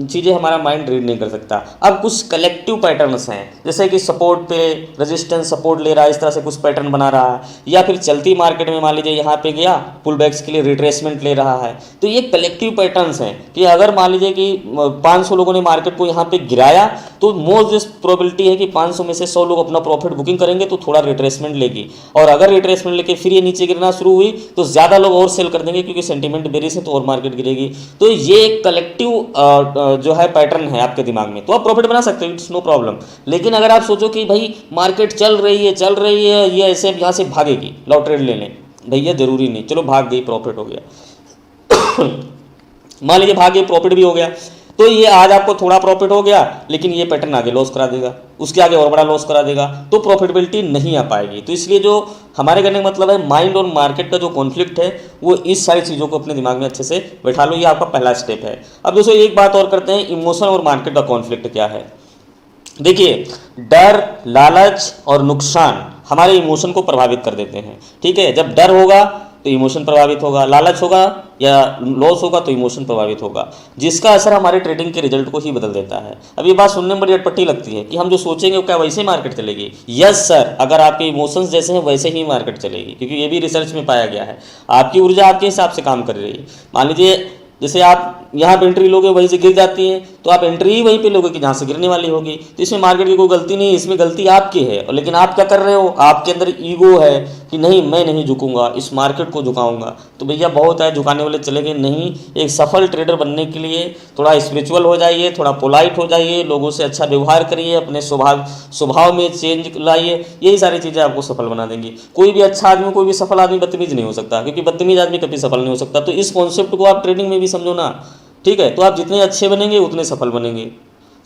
चीज़ें हमारा माइंड रीड नहीं कर सकता। अब कुछ कलेक्टिव पैटर्न्स हैं, जैसे कि सपोर्ट पे रेजिस्टेंस, सपोर्ट ले रहा है, इस तरह से कुछ पैटर्न बना रहा है, या फिर चलती मार्केट में मान लीजिए यहाँ पे गया, पुल बैक्स के लिए रिट्रेसमेंट ले रहा है। तो ये कलेक्टिव पैटर्न्स हैं कि अगर मान लीजिए कि 500 लोगों ने मार्केट को यहाँ पे गिराया तो मोस्ट प्रोबेबिलिटी है कि 500 में से 100 लोग अपना प्रॉफिट बुकिंग करेंगे तो थोड़ा रिट्रेसमेंट लेगी, और अगर रिट्रेसमेंट लेके फिर ये नीचे गिरना शुरू हुई तो ज़्यादा लोग और सेल कर देंगे क्योंकि सेंटीमेंट बेरिश है तो और मार्केट गिरेगी। तो ये एक कलेक्टिव जो है पैटर्न है आपके दिमाग में, तो आप प्रॉफिट बना सकते हो, इट्स नो प्रॉब्लम। लेकिन अगर आप सोचो कि भाई मार्केट चल रही है ये ऐसे यहाँ से भागेगी, लॉ ट्रेड ले लें, भैया जरूरी नहीं, चलो भाग गई, प्रॉफिट हो गया मान लीजिए भाग गई, प्रॉफिट भी हो गया, तो ये आज आपको थोड़ा प्रॉफिट हो गया लेकिन ये पैटर्न आगे लॉस करा देगा, उसके आगे और बड़ा लॉस करा देगा, तो प्रॉफिटेबिलिटी नहीं आ पाएगी। तो इसलिए जो हमारे कहने का मतलब है, माइंड और मार्केट का जो कॉन्फ्लिक्ट है वो इस सारी चीज़ों को अपने दिमाग में अच्छे से बैठा लो, ये आपका पहला स्टेप है। अब दोस्तों एक बात और करते हैं, इमोशन और मार्केट का कॉन्फ्लिक्ट क्या है। देखिए, डर, लालच और नुकसान हमारे इमोशन को प्रभावित कर देते हैं। ठीक है, जब डर होगा तो इमोशन प्रभावित होगा, लालच होगा या लॉस होगा तो इमोशन प्रभावित होगा, जिसका असर हमारे ट्रेडिंग के रिजल्ट को ही बदल देता है। अब ये बात सुनने में बड़ी अटपटी लगती है कि हम जो सोचेंगे वो क्या वैसे ही मार्केट चलेगी। यस सर, अगर आपके इमोशंस जैसे हैं वैसे ही मार्केट चलेगी, क्योंकि ये भी रिसर्च में पाया गया है। आपकी ऊर्जा आपके हिसाब से काम कर रही है। मान लीजिए जैसे आप यहाँ पे एंट्री लोगे वहीं से गिर जाती है, तो आप एंट्री ही वहीं पे लोगे कि जहाँ से गिरने वाली होगी। तो इसमें मार्केट की कोई गलती नहीं है, इसमें गलती आपकी है। और लेकिन आप क्या कर रहे हो, आपके अंदर ईगो है कि नहीं मैं नहीं झुकूंगा, इस मार्केट को झुकाऊंगा। तो भैया बहुत है, झुकाने वाले चले गए नहीं। एक सफल ट्रेडर बनने के लिए थोड़ा स्पिरिचुअल हो जाइए, थोड़ा पोलाइट हो जाइए, लोगों से अच्छा व्यवहार करिए, अपने स्वभाव में चेंज लाइए, यही सारी चीज़ें आपको सफल बना देंगी। कोई भी अच्छा आदमी, कोई भी सफल आदमी बदतमीज नहीं हो सकता, क्योंकि बदतमीज आदमी कभी सफल नहीं हो सकता। तो इस कॉन्सेप्ट को आप ट्रेडिंग में भी समझो ना। ठीक है, तो आप जितने अच्छे बनेंगे उतने सफल बनेंगे,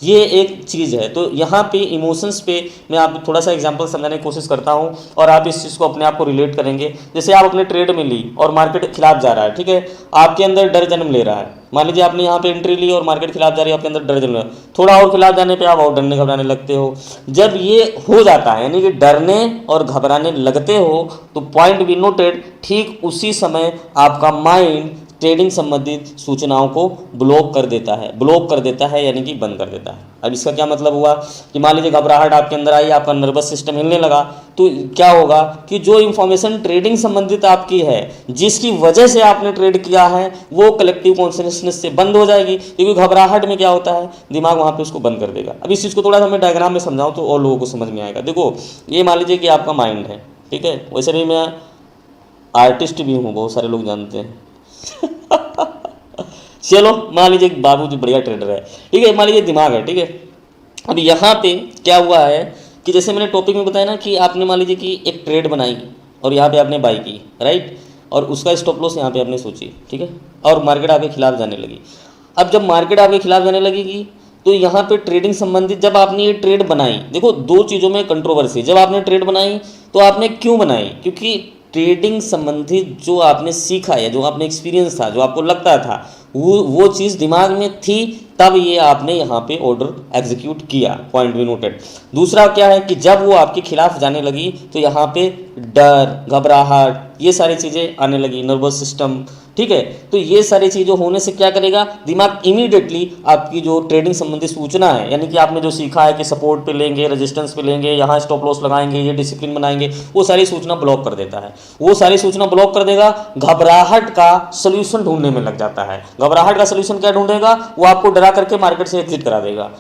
ये एक चीज़ है। तो यहाँ पे इमोशंस पे मैं आप थोड़ा सा एग्जांपल समझाने की कोशिश करता हूँ और आप इस चीज़ को अपने आप को रिलेट करेंगे। जैसे आप अपने ट्रेड में ली और मार्केट खिलाफ जा रहा है, ठीक है, आपके अंदर डर जन्म ले रहा है। मान लीजिए आपने यहाँ पे एंट्री ली और मार्केट खिलाफ जा रही है, आपके अंदर डर जन्म, थोड़ा और खिलाफ जाने पे आप और डरने घबराने लगते हो। जब ये हो जाता है, यानी कि डरने और घबराने लगते हो, तो पॉइंट बी नोटेड, ठीक उसी समय आपका माइंड ट्रेडिंग संबंधित सूचनाओं को ब्लॉक कर देता है यानी कि बंद कर देता है। अब इसका क्या मतलब हुआ कि मान लीजिए घबराहट आपके अंदर आई, आपका नर्वस सिस्टम हिलने लगा, तो क्या होगा कि जो इंफॉर्मेशन ट्रेडिंग संबंधित आपकी है, जिसकी वजह से आपने ट्रेड किया है, वो कलेक्टिव कॉन्शियसनेस से बंद हो जाएगी। क्योंकि घबराहट में क्या होता है, दिमाग वहाँ पे उसको बंद कर देगा। अब इस चीज़ को थोड़ा सा मैं डायग्राम में समझाऊँ तो और लोगों को समझ में आएगा। देखो, ये मान लीजिए कि आपका माइंड है, ठीक है, वैसे भी मैं आर्टिस्ट भी हूँ, बहुत सारे लोग जानते हैं चलो मान लीजिए बाबू जी बढ़िया ट्रेडर है, ठीक है, मान लीजिए दिमाग है, ठीक है। अब यहाँ पे क्या हुआ है कि जैसे मैंने टॉपिक में बताया ना कि आपने मान लीजिए कि एक ट्रेड बनाई और यहाँ पे आपने बाई की, राइट, और उसका स्टॉप लॉस यहाँ पे आपने सोची, ठीक है, और मार्केट आपके खिलाफ जाने लगी। अब जब मार्केट आपके खिलाफ जाने लगेगी तो यहाँ पे ट्रेडिंग संबंधित जब आपने ये ट्रेड बनाई, देखो दो चीज़ों में कंट्रोवर्सी, जब आपने ट्रेड बनाई तो आपने क्यों बनाई, क्योंकि ट्रेडिंग संबंधित जो आपने सीखा है, जो आपने एक्सपीरियंस था, जो आपको लगता था, वो चीज़ दिमाग में थी, तब ये आपने यहाँ पे ऑर्डर एग्जीक्यूट किया, पॉइंट बी नोटेड। दूसरा क्या है कि जब वो आपके खिलाफ जाने लगी तो यहाँ पे डर, घबराहट, ये सारी चीज़ें आने लगी, नर्वस सिस्टम, ठीक है। तो ये सारी चीज़ें होने से क्या करेगा, दिमाग इमीडिएटली आपकी जो ट्रेडिंग संबंधी सूचना है, यानी कि आपने जो सीखा है कि सपोर्ट पे लेंगे, रेजिस्टेंस पे लेंगे, यहाँ स्टॉप लॉस लगाएंगे, ये डिसिप्लिन बनाएंगे, वो सारी सूचना ब्लॉक कर देता है। वो सारी सूचना ब्लॉक कर देगा, घबराहट का सोल्यूशन ढूंढने में लग जाता है। घबराहट का सोल्यूशन क्या ढूंढेगा, वो आपको डरा करके मार्केट से एग्जिट करा देगा।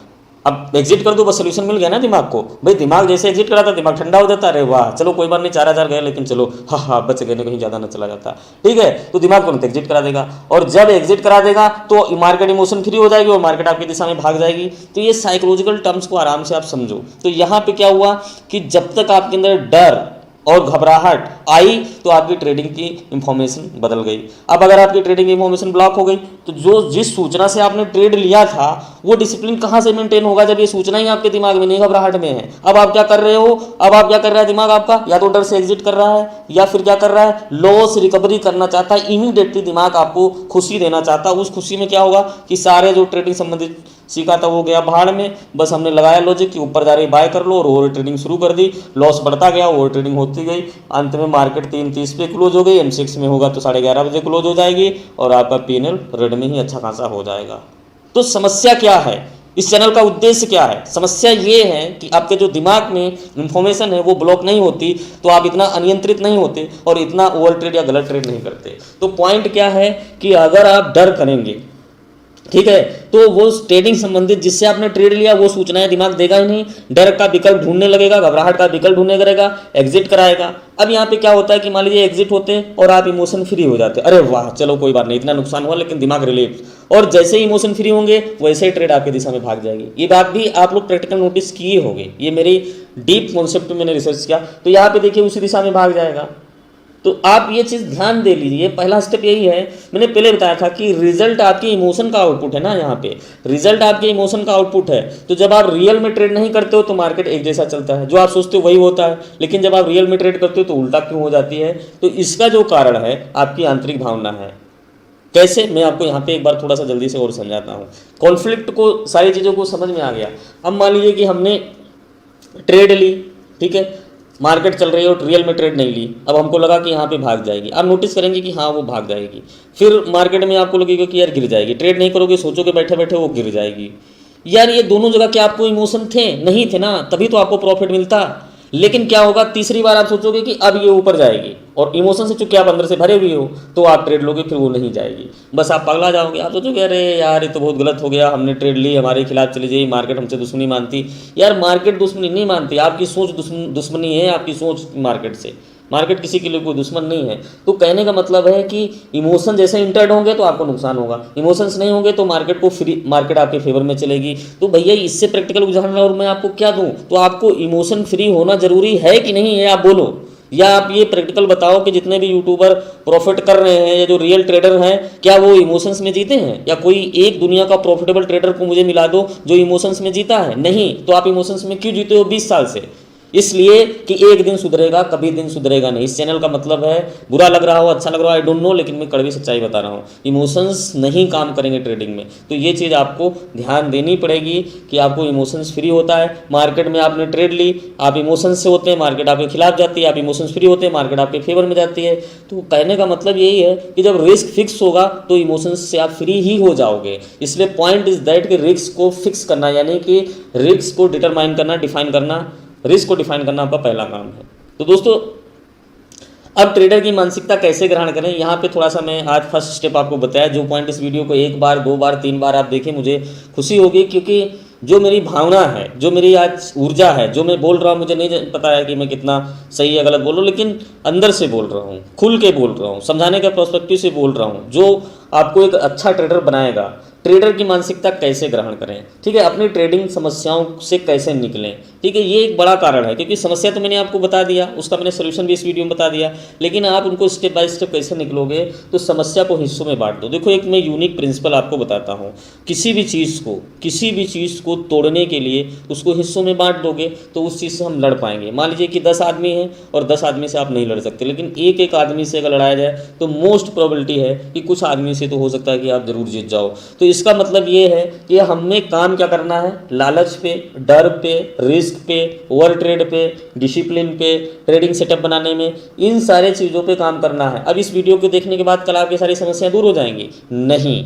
अब एग्जिट कर दो, बस सोल्यूशन मिल गया ना दिमाग को। भाई दिमाग जैसे एग्जिट करा था, दिमाग ठंडा हो जाता, अरे वाह चलो कोई बात नहीं, 4000 गए लेकिन चलो हाँ बच गए, कहीं ज़्यादा ना चला जाता, ठीक है। तो दिमाग तुरंत एग्जिट करा देगा, और जब एग्जिट करा देगा तो मार्केट इमोशन फ्री हो जाएगी और मार्केट आपकी दिशा में भाग जाएगी। तो ये साइकोलॉजिकल टर्म्स को आराम से आप समझो। तो यहाँ पे क्या हुआ कि जब तक आपके अंदर डर, और घबराहट आई तो आपकी ट्रेडिंग की इंफॉर्मेशन बदल गई। अब अगर आपकी ट्रेडिंग की इंफॉर्मेशन ब्लॉक हो गई तो जो जिस सूचना से आपने ट्रेड लिया था वो डिसिप्लिन कहाँ से मेंटेन होगा जब ये सूचना ही आपके दिमाग में नहीं, घबराहट में है। अब आप क्या कर रहे हो, अब आप क्या कर रहा है दिमाग आपका, या तो डर से एग्जिट कर रहा है या फिर क्या कर रहा है, लॉस रिकवरी करना चाहता है। इमीडिएटली दिमाग आपको खुशी देना चाहता है। उस खुशी में क्या होगा कि सारे जो ट्रेडिंग संबंधित सीखा था वो गया भाड़ में। बस हमने लगाया लॉजिक कि ऊपर जा रही बाय कर लो और ओवर ट्रेडिंग शुरू कर दी, लॉस बढ़ता गया, ओवर ट्रेडिंग होती गई। अंत में मार्केट 3:30 पे क्लोज हो गई। M6 में होगा तो 11:30 बजे क्लोज हो जाएगी और आपका P&L रेड में ही अच्छा खासा हो जाएगा। तो समस्या क्या है, इस चैनल का उद्देश्य क्या है? समस्या ये है कि आपके जो दिमाग में इंफॉर्मेशन है वो ब्लॉक नहीं होती तो आप इतना अनियंत्रित नहीं होते और इतना ओवर ट्रेड या गलत ट्रेड नहीं करते। तो पॉइंट क्या है कि अगर आप डर करेंगे, ठीक है, तो वो ट्रेडिंग संबंधित जिससे आपने ट्रेड लिया वो सूचनाएं दिमाग देगा ही नहीं, डर का विकल्प ढूंढने लगेगा, घबराहट का विकल्प ढूंढने लगेगा, एग्जिट कराएगा। अब यहाँ पे क्या होता है कि मान लीजिए एग्जिट होते हैं और आप इमोशन फ्री हो जाते हैं, अरे वाह चलो कोई बात नहीं, इतना नुकसान हुआ लेकिन दिमाग रिलीफ, और जैसे ही इमोशन फ्री होंगे वैसे ही ट्रेड आपकी दिशा में भाग जाएगी। ये बात भी आप लोग प्रैक्टिकल नोटिस किए होंगे, ये मेरी डीप कॉन्सेप्ट मैंने रिसर्च किया। तो यहाँ पे देखिए उसी दिशा में भाग जाएगा। तो आप ये चीज़ ध्यान दे लीजिए, पहला स्टेप यही है। मैंने पहले बताया था कि रिजल्ट आपके इमोशन का आउटपुट है ना, यहाँ पे रिजल्ट आपके इमोशन का आउटपुट है। तो जब आप रियल में ट्रेड नहीं करते हो तो मार्केट एक जैसा चलता है, जो आप सोचते हो वही होता है। लेकिन जब आप रियल में ट्रेड करते हो तो उल्टा क्यों हो जाती है? तो इसका जो कारण है आपकी आंतरिक भावना है। कैसे, मैं आपको यहाँ पे एक बार थोड़ा सा जल्दी से और समझाता हूँ। कॉन्फ्लिक्ट को, सारी चीज़ों को समझ में आ गया। अब मान लीजिए कि हमने ट्रेड ली, ठीक है, मार्केट चल रही है और रियल में ट्रेड नहीं ली। अब हमको लगा कि यहाँ पे भाग जाएगी, आप नोटिस करेंगे कि हाँ वो भाग जाएगी। फिर मार्केट में आपको लगेगा कि यार गिर जाएगी, ट्रेड नहीं करोगे, सोचोगे बैठे बैठे वो गिर जाएगी। यार ये दोनों जगह क्या आपको इमोशन थे? नहीं थे ना, तभी तो आपको प्रॉफिट मिलता। लेकिन क्या होगा, तीसरी बार आप सोचोगे कि अब ये ऊपर जाएगी और इमोशन से चूंकि आप अंदर से भरे हुए हो तो आप ट्रेड लोगे, फिर वो नहीं जाएगी, बस आप पगला जाओगे। आप सोचोगे अरे यार ये तो बहुत गलत हो गया, हमने ट्रेड ली, हमारे खिलाफ चली जाएगी, मार्केट हमसे दुश्मनी मानती। यार मार्केट दुश्मनी नहीं मानती, आपकी सोच दुश्मनी है, आपकी सोच मार्केट से। मार्केट किसी के लिए कोई दुश्मन नहीं है। तो कहने का मतलब है कि इमोशन जैसे इंटर्ड होंगे तो आपको नुकसान होगा, इमोशंस नहीं होंगे तो मार्केट आपके फेवर में चलेगी। तो भैया इससे प्रैक्टिकल उदाहरण और मैं आपको क्या दूं? तो आपको इमोशन फ्री होना जरूरी है कि नहीं है, आप बोलो। या आप ये प्रैक्टिकल बताओ कि जितने भी यूट्यूबर प्रॉफिट कर रहे हैं या जो रियल ट्रेडर हैं, क्या वो इमोशंस में जीते हैं? या कोई एक दुनिया का प्रॉफिटेबल ट्रेडर को मुझे मिला दो जो इमोशंस में जीता है? नहीं। तो आप इमोशंस में क्यों जीते हो 20 साल से? इसलिए कि एक दिन सुधरेगा, कभी दिन सुधरेगा नहीं। इस चैनल का मतलब है, बुरा लग रहा हो अच्छा लग रहा हो आई डोंट नो, लेकिन मैं कड़वी सच्चाई बता रहा हूँ, इमोशंस नहीं काम करेंगे ट्रेडिंग में। तो ये चीज़ आपको ध्यान देनी पड़ेगी कि आपको इमोशंस फ्री होता है। मार्केट में आपने ट्रेड ली, आप इमोशंस से होते हैं, मार्केट आपके खिलाफ जाती है, आप इमोशंस फ्री होते हैं, मार्केट आपके फेवर में जाती है। तो कहने का मतलब यही है कि जब रिस्क फिक्स होगा तो इमोशंस से आप फ्री ही हो जाओगे। इसलिए पॉइंट इज दैट कि रिस्क को फिक्स करना, यानी कि रिस्क को डिटरमाइन करना, डिफाइन करना, रिस्क को डिफाइन करना आपका पहला काम है। तो दोस्तों अब ट्रेडर की मानसिकता कैसे ग्रहण करें, यहाँ पे थोड़ा सा मैं आज फर्स्ट स्टेप आपको बताया। जो पॉइंट इस वीडियो को 1 बार 2 बार 3 बार आप देखें, मुझे खुशी होगी, क्योंकि जो मेरी भावना है, जो मेरी आज ऊर्जा है, जो मैं बोल रहा हूँ, मुझे नहीं पता है कि मैं कितना सही या गलत बोल रहा हूँ, लेकिन अंदर से बोल रहा हूँ, खुल के बोल रहा हूँ, समझाने का पर्सपेक्टिव से बोल रहा हूँ, जो आपको एक अच्छा ट्रेडर बनाएगा। ट्रेडर की मानसिकता कैसे ग्रहण करें, ठीक है, अपनी ट्रेडिंग समस्याओं से कैसे निकलें, ठीक है, ये एक बड़ा कारण है। क्योंकि समस्या तो मैंने आपको बता दिया, उसका मैंने सोल्यूशन भी इस वीडियो में बता दिया, लेकिन आप उनको स्टेप बाय स्टेप कैसे निकलोगे, तो समस्या को हिस्सों में बांट दो। देखो एक मैं यूनिक प्रिंसिपल आपको बताता हूँ, किसी भी चीज़ को तोड़ने के लिए उसको हिस्सों में बांट दोगे तो उस चीज़ से हम लड़ पाएंगे। मान लीजिए कि 10 आदमी हैं और 10 आदमी से आप नहीं लड़ सकते, लेकिन एक एक आदमी से अगर लड़ाया जाए तो मोस्ट प्रोबेबिलिटी है कि कुछ आदमी से तो हो सकता है कि आप जरूर जीत जाओ। तो इसका मतलब ये है कि हमें काम क्या करना है, लालच पे, डर पे, रिस्क पे, ओवर ट्रेड पे, डिसिप्लिन पे, ट्रेडिंग सेटअप बनाने में, इन सारे चीज़ों पे काम करना है। अब इस वीडियो को देखने के बाद कल आपकी सारी समस्याएं दूर हो जाएंगी? नहीं,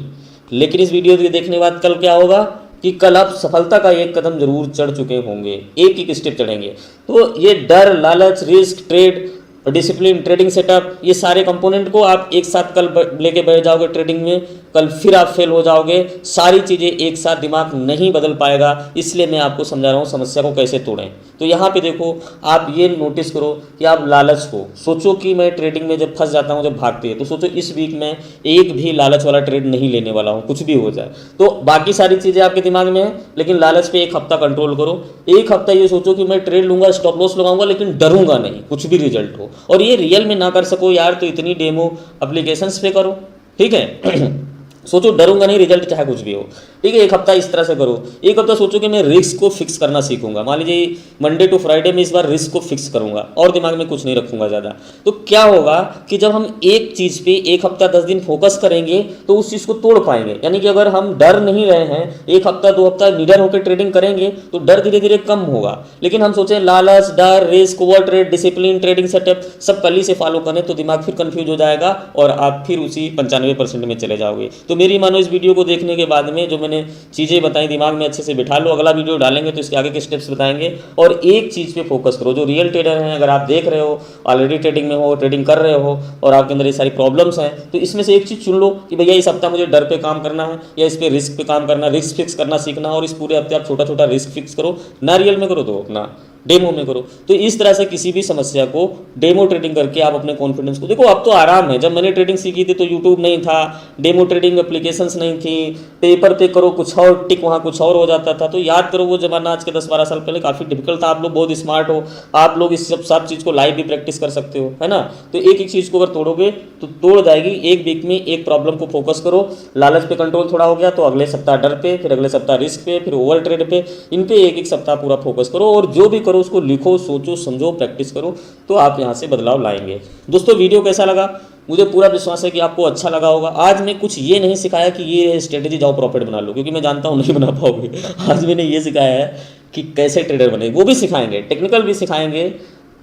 लेकिन इस वीडियो को देखने के बाद कल क्या होगा कि कल आप सफलता का एक कदम जरूर चढ़ चुके होंगे, एक एक स्टेप चढ़ेंगे। तो ये डर, लालच, risk, trade discipline, trading setup, ये सारे कंपोनेंट को आप एक साथ कल लेके बैठ जाओगे ट्रेडिंग में, कल फिर आप फेल हो जाओगे। सारी चीज़ें एक साथ दिमाग नहीं बदल पाएगा, इसलिए मैं आपको समझा रहा हूँ समस्या को कैसे तोड़ें। तो यहाँ पे देखो, आप ये नोटिस करो कि आप लालच को सोचो कि मैं ट्रेडिंग में जब फंस जाता हूँ, जब भागती है, तो सोचो इस वीक में एक भी लालच वाला ट्रेड नहीं लेने वाला हूँ, कुछ भी हो जाए। तो बाकी सारी चीज़ें आपके दिमाग में है, लेकिन लालच पे एक हफ्ता कंट्रोल करो। एक हफ्ता ये सोचो कि मैं ट्रेड लूंगा, स्टॉप लॉस लगाऊंगा, लेकिन डरूंगा नहीं, कुछ भी रिजल्ट हो। और ये रियल में ना कर सको यार, तो इतनी डेमो एप्लीकेशंस पे करो, ठीक है। सोचो डरूंगा नहीं, रिजल्ट चाहे कुछ भी हो, ठीक है। एक हफ्ता इस तरह से करो। एक हफ्ता सोचो कि मैं रिस्क को फिक्स करना सीखूंगा। मान लीजिए मंडे टू फ्राइडे में इस बार रिस्क को फिक्स करूंगा और दिमाग में कुछ नहीं रखूंगा ज़्यादा। तो क्या होगा कि जब हम एक चीज़ पे एक हफ्ता 10 दिन फोकस करेंगे तो उस चीज़ को तोड़ पाएंगे। यानी कि अगर हम डर नहीं रहे हैं, एक हफ्ता 2 हफ्ता निडर होकर ट्रेडिंग करेंगे तो डर धीरे धीरे कम होगा। लेकिन हम सोचें लालच, डर, risk, over trade, discipline, trading setup सब कल ही से फॉलो करें तो दिमाग फिर कंफ्यूज हो जाएगा और आप फिर उसी 95% में चले जाओगे। तो मेरी मानो इस वीडियो को देखने के बाद में जो मैंने चीज़ें बताई दिमाग में अच्छे से बिठा लो। अगला वीडियो डालेंगे तो इसके आगे के स्टेप्स बताएंगे और एक चीज़ पे फोकस करो। जो रियल ट्रेडर हैं, अगर आप देख रहे हो, ऑलरेडी ट्रेडिंग में हो, ट्रेडिंग कर रहे हो और आपके अंदर ये सारी प्रॉब्लम्स हैं, तो इसमें से एक चीज़ चुन लो कि भैया इस हफ्ता मुझे डर पे काम करना है या इस पे रिस्क पे काम करना, रिस्क फिक्स करना सीखना। और इस पूरे हफ्ते आप छोटा छोटा रिस्क फिक्स करो, ना रियल में करो तो अपना डेमो में करो। तो इस तरह से किसी भी समस्या को डेमो ट्रेडिंग करके आप अपने कॉन्फिडेंस को देखो। अब तो आराम है। जब मैंने ट्रेडिंग सीखी थी तो यूट्यूब नहीं था, डेमो ट्रेडिंग एप्लीकेशंस नहीं थी, पेपर पे करो कुछ और, टिक वहाँ कुछ और हो जाता था। तो याद करो वो जमाना आज के 10-12 साल पहले काफ़ी डिफिकल्ट था। आप लोग बहुत स्मार्ट हो, आप लोग इस सब चीज़ को लाइव भी प्रैक्टिस कर सकते हो, है ना। तो एक एक चीज़ को अगर तोड़ोगे तो तोड़ जाएगी। एक वीक में एक प्रॉब्लम को फोकस करो। लालच पे कंट्रोल थोड़ा हो गया तो अगले सप्ताह डर पे, फिर अगले सप्ताह रिस्क पे, फिर ओवर ट्रेड पे, इन पे एक एक सप्ताह पूरा फोकस करो। और जो भी करो उसको लिखो, सोचो, समझो, प्रैक्टिस करो, तो आप यहाँ से बदलाव लाएंगे। दोस्तों वीडियो कैसा लगा? मुझे पूरा विश्वास है कि आपको अच्छा लगा होगा। आज मैं कुछ ये नहीं सिखाया कि ये स्ट्रेटेजी जाओ प्रॉफिट बना लो, क्योंकि मैं जानता हूँ नहीं बना पाओगे। आज मैंने ये सिखाया है कि कैसे ट्रेडर बने, वो भी सिखाएंगे, टेक्निकल भी सिखाएंगे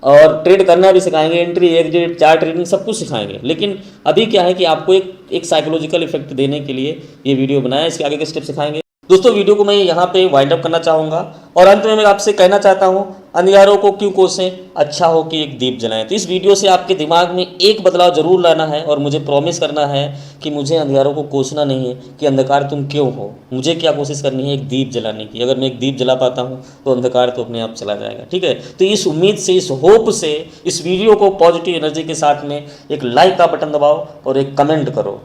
और ट्रेड करना भी सिखाएंगे, एंट्री, एग्जिट, चार्ट रीडिंग सब कुछ सिखाएंगे। लेकिन अभी क्या है कि आपको एक साइकोलॉजिकल इफेक्ट देने के लिए ये वीडियो बनाया। इसके आगे के स्टेप सिखाएंगे। दोस्तों वीडियो को मैं यहाँ पे वाइंड अप करना चाहूँगा और अंत में मैं आपसे कहना चाहता हूँ, अंधियारों को क्यों कोसें, अच्छा हो कि एक दीप जलाएं। तो इस वीडियो से आपके दिमाग में एक बदलाव जरूर लाना है और मुझे प्रॉमिस करना है कि मुझे अंधियारों को कोसना नहीं है कि अंधकार तुम क्यों हो। मुझे क्या कोशिश करनी है, एक दीप जलाने की। अगर मैं एक दीप जला पाता हूँ तो अंधकार तो अपने आप चला जाएगा, ठीक है। तो इस उम्मीद से, इस होप से इस वीडियो को पॉजिटिव एनर्जी के साथ में एक लाइक का बटन दबाओ और एक कमेंट करो।